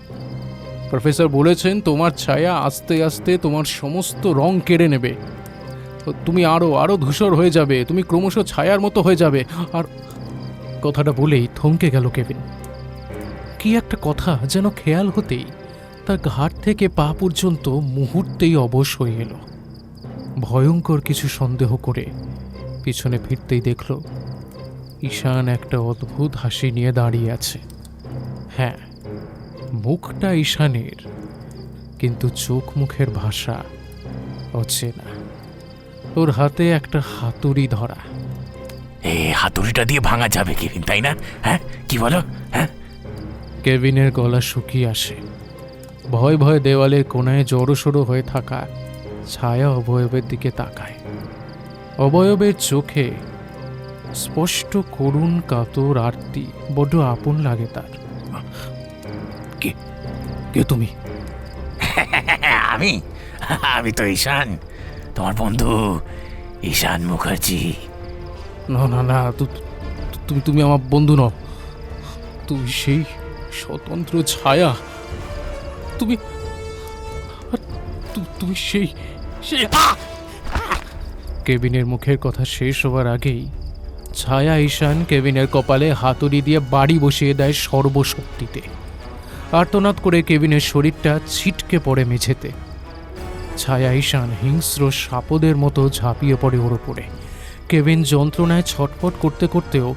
S2: প্রফেসর বলেছেন তোমার ছায়া আস্তে আস্তে তোমার সমস্ত রং কেড়ে নেবে। তুমি আরো ধূসর হয়ে যাবে, তুমি ক্রমশ ছায়ার মতো হয়ে যাবে। আর কথাটা বলেই থমকে গেল কেভিন। কি একটা কথা যেন খেয়াল হতেই তার ঘাট থেকে পা পর্যন্ত মুহূর্তেই অবশ হয়ে এলো। ভয়ঙ্কর কিছু সন্দেহ করে পিছনে ফিরতেই দেখল ঈশান একটা অদ্ভুত হাসি নিয়ে দাঁড়িয়ে আছে। হ্যাঁ, মুখটা ঈশানের, কিন্তু চোখ মুখের ভাষা অচেনা। ওর হাতে একটা হাতুড়ি ধরা।
S3: হাতুড়িটা দিয়ে ভাঙা যাবে কেভিন, তাই না? হ্যাঁ, কি বলো? হ্যাঁ।
S2: কেভিনের গলা শুকিয়ে আসে। ভয় ভয় দেওয়ালের কোণায় জড়সড়ো হয়ে থাকা ছায়া অবয়বের দিকে তাকায়। অবয়বের চোখে স্পষ্ট করুণ কাতর আরতি বড্ড আপন লাগে তার। কে তুমি?
S3: আমি তো ঈশান, তোমার বন্ধু ঈশান মুখার্জি।
S2: না না না, তুমি আমার বন্ধু নও। তুমি সেই স্বতন্ত্র ছায়া। তুমি সেই কেভিনের মুখের কথা শেষ হওয়ার আগেই ছায়া ঈশান কেভিনের কপালে হাতুড়ি দিয়ে বাড়ি বসিয়ে দেয় সর্বশক্তিতে। আর্তনাদ করে কেভিনের শরীরটা ছিটকে পড়ে মেঝেতে। ছায়া ঈশান হিংস্র সাপদের মতো ঝাঁপিয়ে পড়ে ওর ওপরে। কেভিন যন্ত্রণায় ছটফট করতে করতেও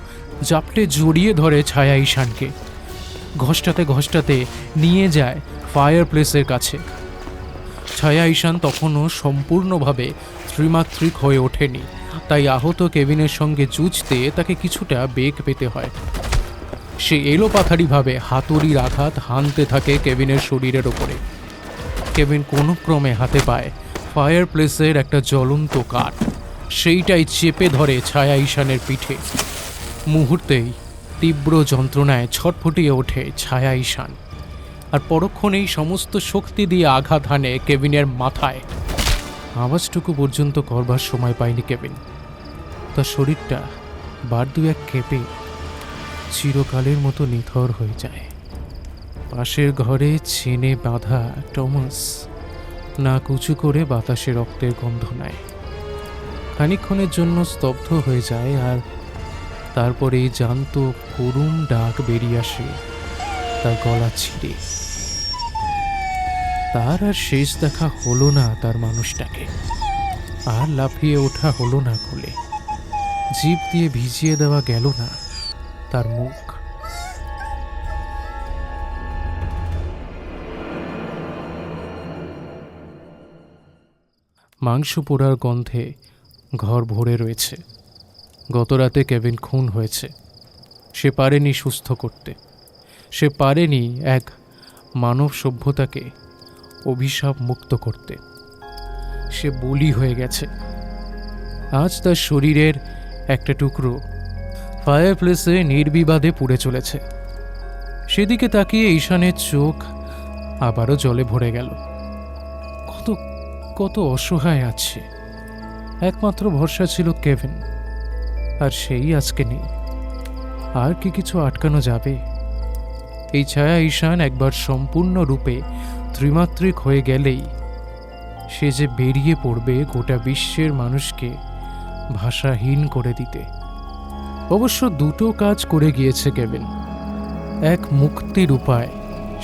S2: জাপটে জড়িয়ে ধরে ছায়া ঈশানকে। ঘষ্টাতে নিয়ে যায় ফায়ারপ্লেসের কাছে। ছায়া ঈশান তখনও সম্পূর্ণভাবে ত্রিমাত্রিক হয়ে ওঠেনি, তাই আহত কেভিনের সঙ্গে যুঝতে তাকে কিছুটা বেগ পেতে হয়। সে এলোপাথারিভাবে হাতুড়ির আঘাত হানতে থাকে কেভিনের শরীরের ওপরে। কেভিন কোনো ক্রমে হাতে পায় ফায়ারপ্লেসের একটা জ্বলন্ত কাঠ। সেইটাই চেপে ধরে ছায়া ঈশানের পিঠে। মুহূর্তেই তীব্র যন্ত্রণায় ছটফটিয়ে ওঠে ছায়া ঈশান, আর পরক্ষণেই সমস্ত শক্তি দিয়ে আঘাত হানে কেভিনের মাথায়। আওয়াজটুকু পর্যন্ত করবার সময় পায়নি কেভিন। তার শরীরটা বার দু এক কেঁপে চিরকালের মতো নিথর হয়ে যায়। পাশের ঘরে ছেনে বাঁধা টমাস নাক উঁচু করে বাতাসে রক্তের গন্ধ নেয়। খানিকক্ষণের জন্য স্তব্ধ হয়ে যায়, আর তারপরে জান্ত করুণ ডাক বেরিয়ে আসে তার গলা ছিঁড়ে। তার আর শেষ দেখা হলো না তার মানুষটাকে। আর লাফিয়ে ওঠা হলো না কোলে। জিভ দিয়ে ভিজিয়ে দেওয়া গেল না তার মুখ। মাংস পোড়ার গন্ধে ঘর ভরে রয়েছে। গতরাতে কেভিন খুন হয়েছে। সে পারেনি সুস্থ করতে। সে পারেনি এক মানব সভ্যতাকে অভিশাপ মুক্ত করতে। সে বলি হয়ে গেছে। আজ তার শরীরের একটা টুকরো ফায়ারপ্লেসে নির্বিবাদে পুড়ে চলেছে। সেদিকে তাকিয়ে ঈশানের চোখ আবারও জলে ভরে গেল। কত কত অসহায় আছে। একমাত্র ভরসা ছিল কেভিন, আর সেই আজকে নেই। আর কি কিছু আটকানো যাবে? এই ছায়া ঈশান একবার সম্পূর্ণরূপে ত্রিমাত্রিক হয়ে গেলেই সে যে বেরিয়ে পড়বে গোটা বিশ্বের মানুষকে ভাষাহীন করে দিতে। অবশ্য দুটো কাজ করে গিয়েছে কেভিন। এক মুক্তির উপায়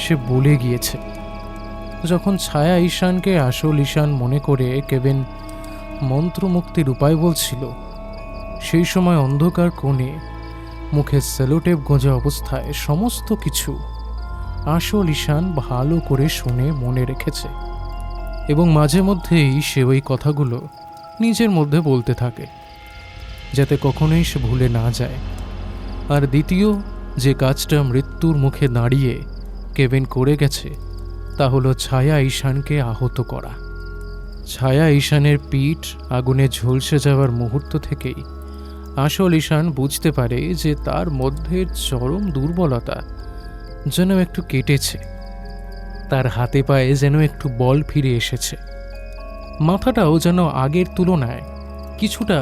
S2: সে বলে গিয়েছে। যখন ছায়া ঈশানকে আসল ঈশান মনে করে কেভিন মন্ত্রমুক্তির উপায় বলছিল, সেই সময় অন্ধকার কোণে মুখে সেলোটেপ গোঁজা অবস্থায় সমস্ত কিছু আসল ঈশান ভালো করে শুনে মনে রেখেছে এবং মাঝে মধ্যেই সে ওই কথাগুলো নিজের মধ্যে বলতে থাকে, যাতে কখনোই সে ভুলে না যায়। আর দ্বিতীয় যে কাজটা মৃত্যুর মুখে দাঁড়িয়ে কেভিন করে গেছে তা হলো ছায়া ঈশানকে আহত করা। ছায়া ঈশানের পিঠ আগুনে ঝলসে যাওয়ার মুহূর্ত থেকেই আসল ঈশান বুঝতে পারে যে তার মধ্যের চরম দুর্বলতা যেন একটু কেটেছে, তার হাতে পায়ে যেন একটু বল ফিরে এসেছে, মাথাটাও যেন আগের তুলনায় কিছুটা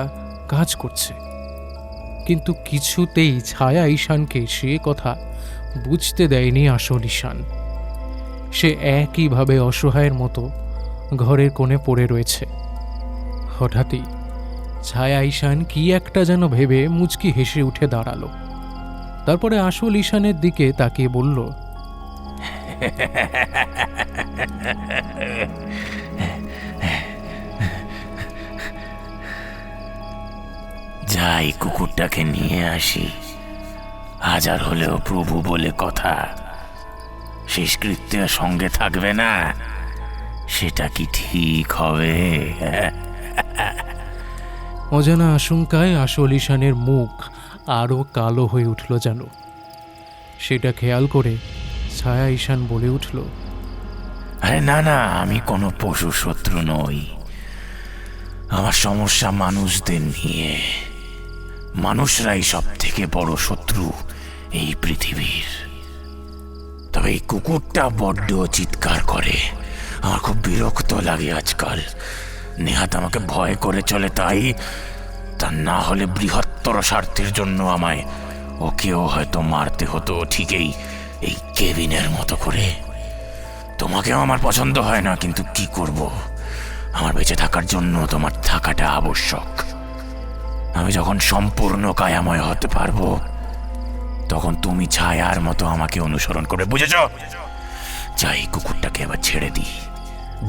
S2: কাজ করছে। কিন্তু কিছুতেই ছায়া ঈশানকে সে কথা বুঝতে দেয়নি আসল ঈশান। সে একইভাবে অসহায়ের মতো ঘরের কোণে পড়ে রয়েছে। হঠাৎই ছায়া ঈশান কি একটা যেন ভেবে মুচকি হেসে উঠে দাঁড়ালো। তারপরে আসল ঈশানের দিকে তাকিয়ে বলল,
S8: যাই কুকুরটাকে নিয়ে আসি, হাজার হলেও প্রভু বলে কথা, শেষকৃত্যের সঙ্গে থাকবে না, সেটা কি ঠিক হবে?
S2: অজানা আশঙ্কায় আসল ঈশানের মুখ আরও কালো হয়ে উঠল যেন। সেটা খেয়াল করে ছায়া ঈশান বলে উঠল,
S8: আরে না না, আমি কোনো পশু শত্রু নই। আমার সমস্যা মানুষদের নিয়ে। মানুষরাই সব থেকে বড় শত্রু এই পৃথিবীর। তবে এই কুকুরটা বড্ড চিৎকার করে, আমার খুব বিরক্ত লাগে আজকাল। নেহাত আমাকে ভয় করে চলে, তাই তা না হলে বৃহত্তর স্বার্থের জন্য আমায় ওকেও হয়তো মারতে হতো, ঠিকই এই কেভিনের মতো করে। তোমাকেও আমার পছন্দ হয় না, কিন্তু কি করব, আমার বেঁচে থাকার জন্য তোমার থাকাটা আবশ্যক। আমি যখন সম্পূর্ণ কায়াময় হতে পারবো, তখন তুমি ছায়ার মতো আমাকে অনুসরণ করে, বুঝেছ? যাই কুকুরটাকে এবার ছেড়ে দিই,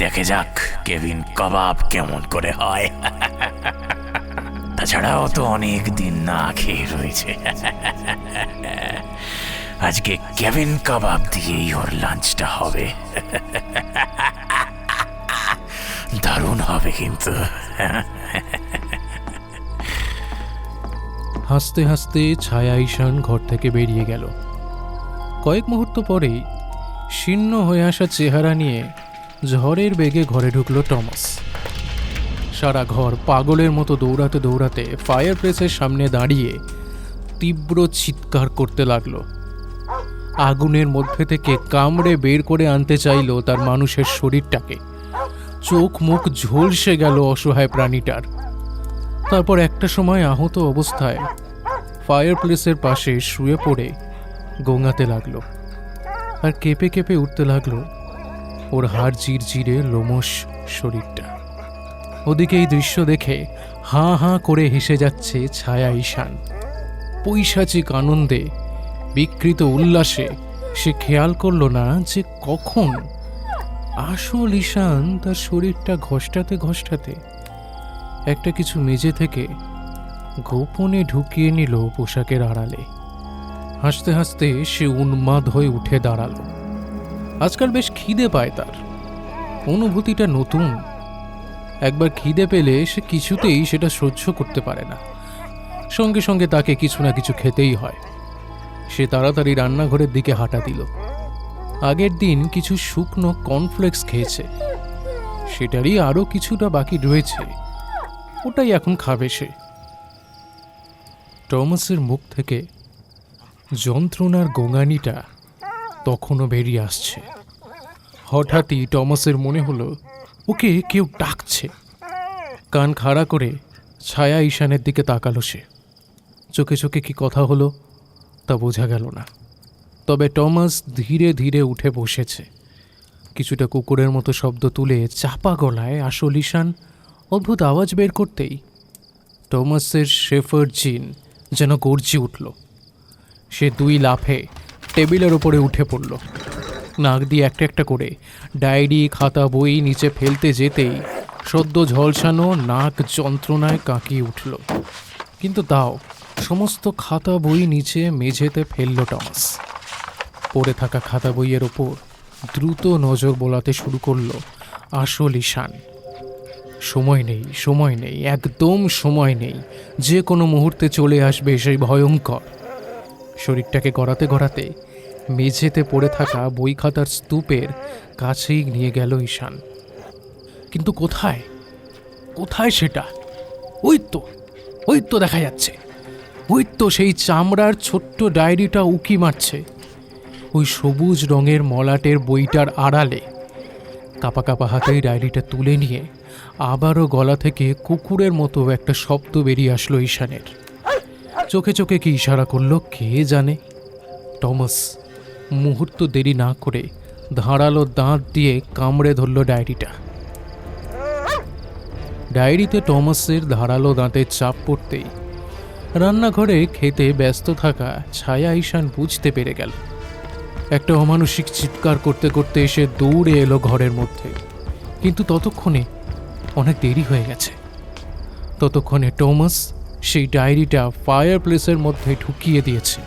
S8: দেখে যাক কেভিন কাবাব কেমন করে হয়। তাছাড়াও তো অনেক দিন না খেয়ে রয়েছে। আজকে কেভিন কাবাব দিয়েই ওর লাঞ্চটা হবে। দারুণ হবে কিন্তু।
S2: হাসতে হাসতে ছায়া ঈশান ঘর থেকে বেরিয়ে গেল। কয়েক মুহূর্ত পরেই শীর্ণ হয়ে আসা চেহারা নিয়ে ঝড়ের বেগে ঘরে ঢুকল টমাস। সারা ঘর পাগলের মতো দৌড়াতে দৌড়াতে ফায়ার প্লেসের সামনে দাঁড়িয়ে তীব্র চিৎকার করতে লাগলো। আগুনের মধ্যে থেকে কামড়ে বের করে আনতে চাইল তার মানুষের শরীরটাকে। চোখ মুখ ঝলসে গেল অসহায় প্রাণীটার। তারপর একটা সময় আহত অবস্থায় ফায়ার প্লেসের পাশে শুয়ে পড়ে গোঙাতে লাগলো আর কেঁপে কেঁপে উঠতে লাগলো ওর হাড় জিরজিরে লোমশ শরীরটা। ওদিকে এই দৃশ্য দেখে হাঁ হাঁ করে হেসে যাচ্ছে ছায়া ঈশান। পৈশাচিক আনন্দে বিকৃত উল্লাসে সে খেয়াল করলো না যে কখন আসল ঈশান তার শরীরটা ঘষ্টাতে ঘষ্টাতে একটা কিছু মেঝে থেকে গোপনে ঢুকিয়ে নিল পোশাকের আড়ালে। হাসতে হাসতে সে উন্মাদ হয়ে উঠে দাঁড়ালো। আজকাল বেশ খিদে পায় তার, অনুভূতিটা নতুন। একবার খিদে পেলে সে কিছুতেই সেটা সহ্য করতে পারে না, সঙ্গে সঙ্গে তাকে কিছু না কিছু খেতেই হয়। সে তাড়াতাড়ি রান্নাঘরের দিকে হাঁটা দিল। আগের দিন কিছু শুকনো কর্নফ্লেক্স খেয়েছে, সেটারই আরও কিছুটা বাকি রয়েছে, ওটাই এখন খাবে সে। টমাসের মুখ থেকে যন্ত্রণার গোঙানিটা তখনও বেরিয়ে আসছে। হঠাৎই টমাসের মনে হলো ওকে কেউ ডাকছে। কান খাড়া করে ছায়া ঈশানের দিকে তাকালো সে। চোখে চোখে কি কথা হলো তা বোঝা গেল না, তবে টমাস ধীরে ধীরে উঠে বসেছে। কিছুটা কুকুরের মতো শব্দ তুলে চাপা গলায় আসল ঈশান অদ্ভুত আওয়াজ বের করতেই টমাসের শেফার্ড জিন যেন গর্জে উঠল। সে দুই লাফে টেবিলের ওপরে উঠে পড়ল। নাক দিয়ে একটা একটা করে ডায়েরি খাতা বই নিচে ফেলতে যেতেই সদ্য ঝলসানো নাক যন্ত্রণায় কাঁকিয়ে উঠল। কিন্তু তাও সমস্ত খাতা বই নিচে মেঝেতে ফেলল টমাস। পড়ে থাকা খাতা বইয়ের ওপর দ্রুত নজর বোলাতে শুরু করলো আসল ঈশান। সময় নেই, একদম সময় নেই, যে কোনো মুহূর্তে চলে আসবে সেই ভয়ঙ্কর। শরীরটাকে গড়াতে গড়াতে মেঝেতে পড়ে থাকা বই খাতার স্তূপের কাছেই নিয়ে গেল ঈশান। কিন্তু কোথায় সেটা? ওই তো দেখা যাচ্ছে, ওই তো সেই চামড়ার ছোট্ট ডায়েরিটা উকি মারছে ওই সবুজ রঙের মলাটের বইটার আড়ালে। কাপা কাপা হাতেই ডায়েরিটা তুলে নিয়ে আবারও গলা থেকে কুকুরের মতো একটা শব্দ বেরিয়ে আসলো ঈশানের। চোখে চোখে কি ইশারা করলো কে জানে। টমাস মুহূর্ত দেরি না করে ধারালো দাঁত দিয়ে কামড়ে ধরল ডায়েরিটা। ডায়েরিতে টমাসের ধারালো দাঁতের চাপ পড়তেই রান্নাঘরে খেতে ব্যস্ত থাকা ছায়া ঈশান বুঝতে পেরে গেল। একটা অমানসিক চিৎকার করতে করতে এসে দৌড়ে এলো ঘরের মধ্যে, কিন্তু ততক্ষণে অনেক দেরি হয়ে গেছে। ততক্ষণে টমাস সেই ডায়েরিটা ফায়ার প্লেসের মধ্যে ঢুকিয়ে দিয়েছে।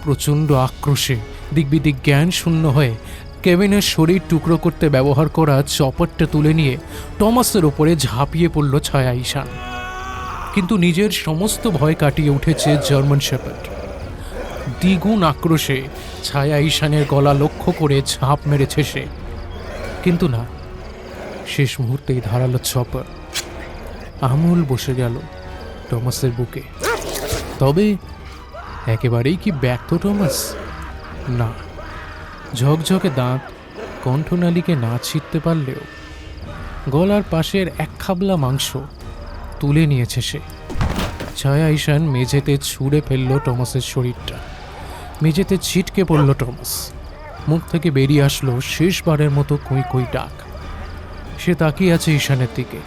S2: প্রচণ্ড আক্রোশে দিকবিদিক জ্ঞান শূন্য হয়ে কেভিনের শরীর টুকরো করতে ব্যবহার করা চপারটা তুলে নিয়ে টমাসের ওপরে ঝাঁপিয়ে পড়ল ছায়া ঈশান। কিন্তু নিজের সমস্ত ভয় কাটিয়ে উঠেছে জার্মান শেপার্ড। দ্বিগুণ আক্রোশে ছায়া ঈশানের গলা লক্ষ্য করে ঝাঁপ মেরেছে সে, কিন্তু না, শেষ মুহূর্তেই ধারালো চপার আমূল বসে গেল টমাসের বুকে। তবে একেবারেই কি ব্যর্থ টমাস? না, ঝকঝকে দাঁত কণ্ঠনালীকে না ছিঁড়তে পারলেও গলার পাশের এক খাবলা মাংস তুলে নিয়েছে সে। ছায়া ঈশান মেঝেতে ছুঁড়ে ফেলল টমাসের শরীরটা। মেঝেতে ছিটকে পড়ল টমাস। মুখ থেকে বেরিয়ে আসলো শেষবারের মতো কুই কুই ডাক। সে তাকিয়ে আছে ঈশানের দিকে।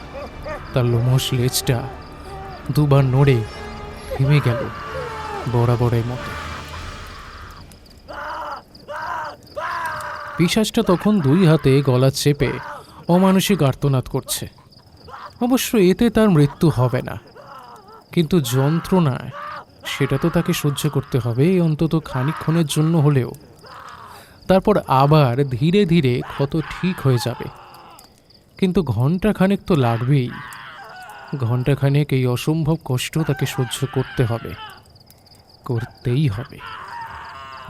S2: তার লোমশ লেজটা দুবার নড়ে থেমে গেল বরাবরের মতো। পিশাচটা তখন দুই হাতে গলা চেপে অমানসিক আর্তনাদ করছে। অবশ্য এতে তার মৃত্যু হবে না, কিন্তু যন্ত্রণায় সেটা তো তাকে সহ্য করতে হবে, অন্তত খানিকক্ষণের জন্য হলেও। তারপর আবার ধীরে ধীরে ক্ষত ঠিক হয়ে যাবে, কিন্তু ঘণ্টাখানেক তো লাগবেই। ঘণ্টাখানেক এই অসম্ভব কষ্ট তাকে সহ্য করতে হবে, করতেই হবে।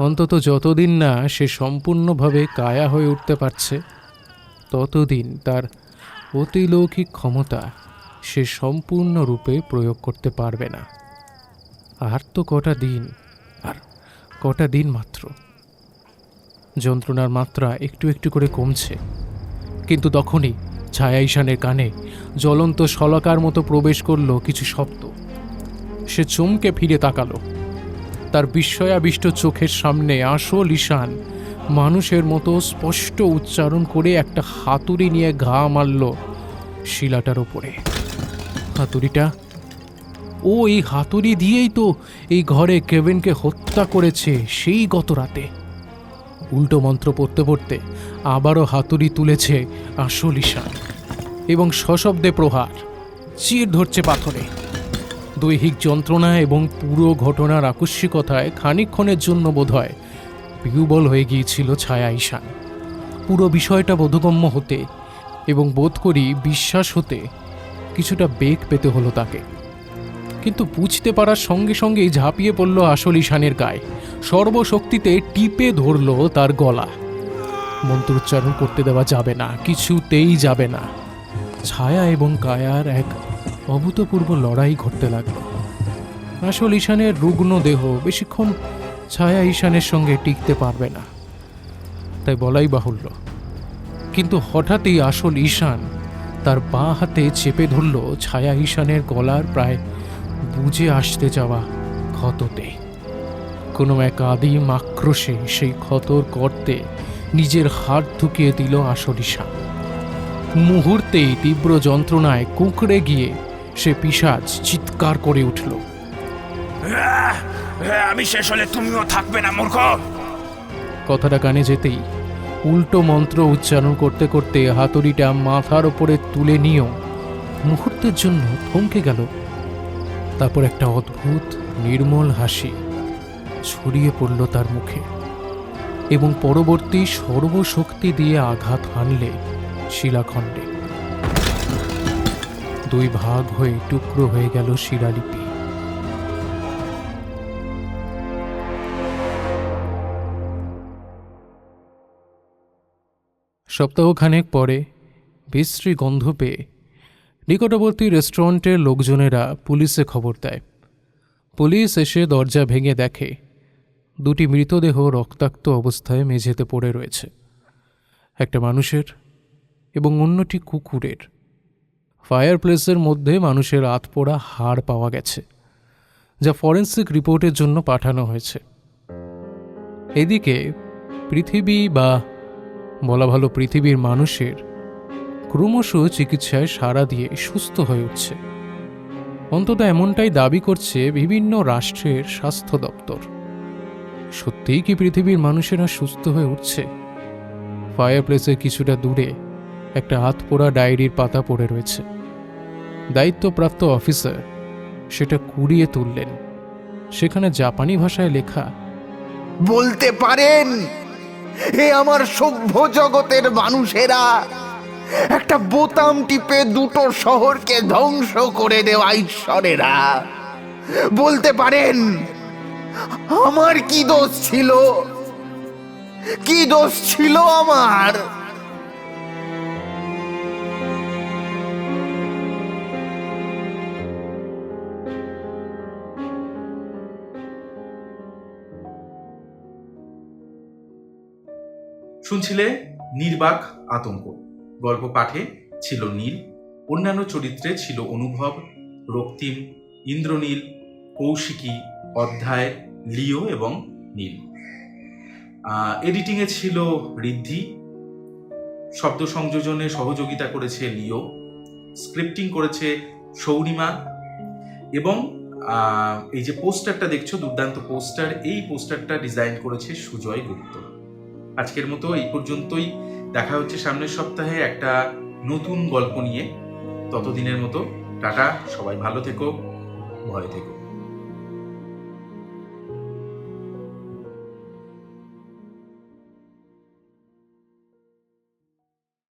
S2: অন্তত যতদিন না সে সম্পূর্ণভাবে কায়া হয়ে উঠতে পারছে, ততদিন তার অতিলৌকিক ক্ষমতা সে সম্পূর্ণরূপে প্রয়োগ করতে পারবে না। আর তো কটা দিন মাত্র। যন্ত্রণার মাত্রা একটু একটু করে কমছে, কিন্তু তখনই ছায়া ঈশানের কানে জ্বলন্ত শলাকার মতো প্রবেশ করল কিছু শব্দ। সে চমকে ফিরে তাকালো। তার বিস্ময়াবিষ্ট চোখের সামনে আসল ঈশান মানুষের মতো স্পষ্ট উচ্চারণ করে একটা হাতুড়ি নিয়ে ঘা মারল শিলাটার ওপরে। হাতুড়িটা, ও এই হাতুড়ি দিয়েই তো এই ঘরে কেভিনকে হত্যা করেছে সেই গত রাতে। উল্টো মন্ত্র পড়তে পড়তে আবারও হাতুড়ি তুলেছে আসল ঈশান এবং সশব্দে প্রহার চির ধরছে পাথরে। দৈহিক যন্ত্রণা এবং পুরো ঘটনার আকস্মিকতায় খানিকক্ষণের জন্য বোধহয় বিহ্বল হয়ে গিয়েছিল ছায়া ঈশান। পুরো বিষয়টা বোধগম্য হতে এবং বোধ করি বিশ্বাস হতে কিছুটা বেগ পেতে হলো তাকে। কিন্তু বুঝতে পারার সঙ্গে সঙ্গেই ঝাঁপিয়ে পড়ল আসল ঈশানের গায়ে, সর্বশক্তিতে টিপে ধরল তার গলা। মন্ত্রোচ্চারণ করতে দেওয়া যাবে না, কিছুতেই যাবে না। ছায়া এবং কায়ার এক অভূতপূর্ব লড়াই ঘটতে লাগলো। আসল ঈশানের রুগ্ন দেহ বেশিক্ষণ ছায়া ঈশানের সঙ্গে টিকতে পারবে না, তাই বলাই বাহুল্য। কিন্তু হঠাৎই আসল ঈশান তার বাঁ হাতে চেপে ধরল ছায়া ঈশানের গলার প্রায় বুঝে আসতে যাওয়া ক্ষততে। কোনো এক আদিম আক্রোশে সেই ক্ষতর গর্তে নিজের হাত ঢুকিয়ে দিল আসল ঈশান। মুহূর্তেই তীব্র যন্ত্রণায় কুঁকড়ে গিয়ে সে পিশাচ চিৎকার করে উঠল,
S3: আমি শেষ হলে তুমিও থাকবে না মূর্খ।
S2: কথাটা কানে যেতেই উল্টো মন্ত্র উচ্চারণ করতে করতে হাতুড়িটা মাথার ওপরে তুলে নিয়েও মুহূর্তের জন্য থমকে গেল তারপর একটা অদ্ভুত নির্মল হাসি ছড়িয়ে পড়ল তার মুখে, এবং পরবর্তী সর্বশক্তি দিয়ে আঘাত হানলে শিলাখণ্ডে। দুই ভাগ হয়ে টুকরো হয়ে গেল শিলালিপি। সপ্তাহখানেক পরে বিশ্রী গন্ধ পেয়ে নিকটবর্তী রেস্টুরেন্টের লোকজনেরা পুলিশে খবর দেয়। পুলিশ এসে দরজা ভেঙে দেখে দুটি মৃতদেহ রক্তাক্ত অবস্থায় মেঝেতে পড়ে রয়েছে, একটা মানুষের এবং অন্যটি কুকুরের। ফায়ার প্লেসের মধ্যে মানুষের আধপোড়া হাড় পাওয়া গেছে, যা ফরেন্সিক রিপোর্টের জন্য পাঠানো হয়েছে। এদিকে পৃথিবী, বা বলা ভালো পৃথিবীর মানুষের ক্রমশ চিকিৎসায় সাড়া দিয়ে সুস্থ হয়ে উঠছে। অন্তত এমনটাই দাবি করছে বিভিন্ন রাষ্ট্রের স্বাস্থ্য দপ্তর। সত্যিই কি পৃথিবীর মানুষেরা সুস্থ হয়ে উঠছে? ফায়ার প্লেসের কিছুটা দূরে একটা হাতপোড়া ডায়েরির পাতা পড়ে রয়েছে। দায়িত্বপ্রাপ্ত অফিসার সেটা কুড়িয়ে তুললেন। সেখানে জাপানি ভাষায় লেখা,
S4: বলতে পারেন এ আমার সভ্য জগতের মানুষেরা একটা বোতাম টিপে দুটো শহরকে ধ্বংস করে দেওয়া ঈশ্বরেরা। বলতে পারেন আমার কি দোষ ছিল? কি দোষ ছিল আমার?
S1: শুনছিলে নির্বাক আতঙ্ক। গল্প পাঠে ছিল নীল, অন্যান্য চরিত্রে ছিল অনুভব, রক্তিম, ইন্দ্রনীল, কৌশিকী, অধ্যায়, লিও এবং নীল। এডিটিংয়ে ছিল ঋদ্ধি, শব্দ সংযোজনে সহযোগিতা করেছে লিও, স্ক্রিপ্টিং করেছে সৌরিমা, এবং এই যে পোস্টারটা দেখছো, দুর্দান্ত পোস্টার, এই পোস্টারটা ডিজাইন করেছে সুজয় গুপ্ত। আজকের মতো এই পর্যন্তই। দেখা হচ্ছে সামনের সপ্তাহে একটা নতুন গল্প নিয়ে। ততদিনের মতো টাটা, সবাই ভালো থেকো, ভয় থেকো।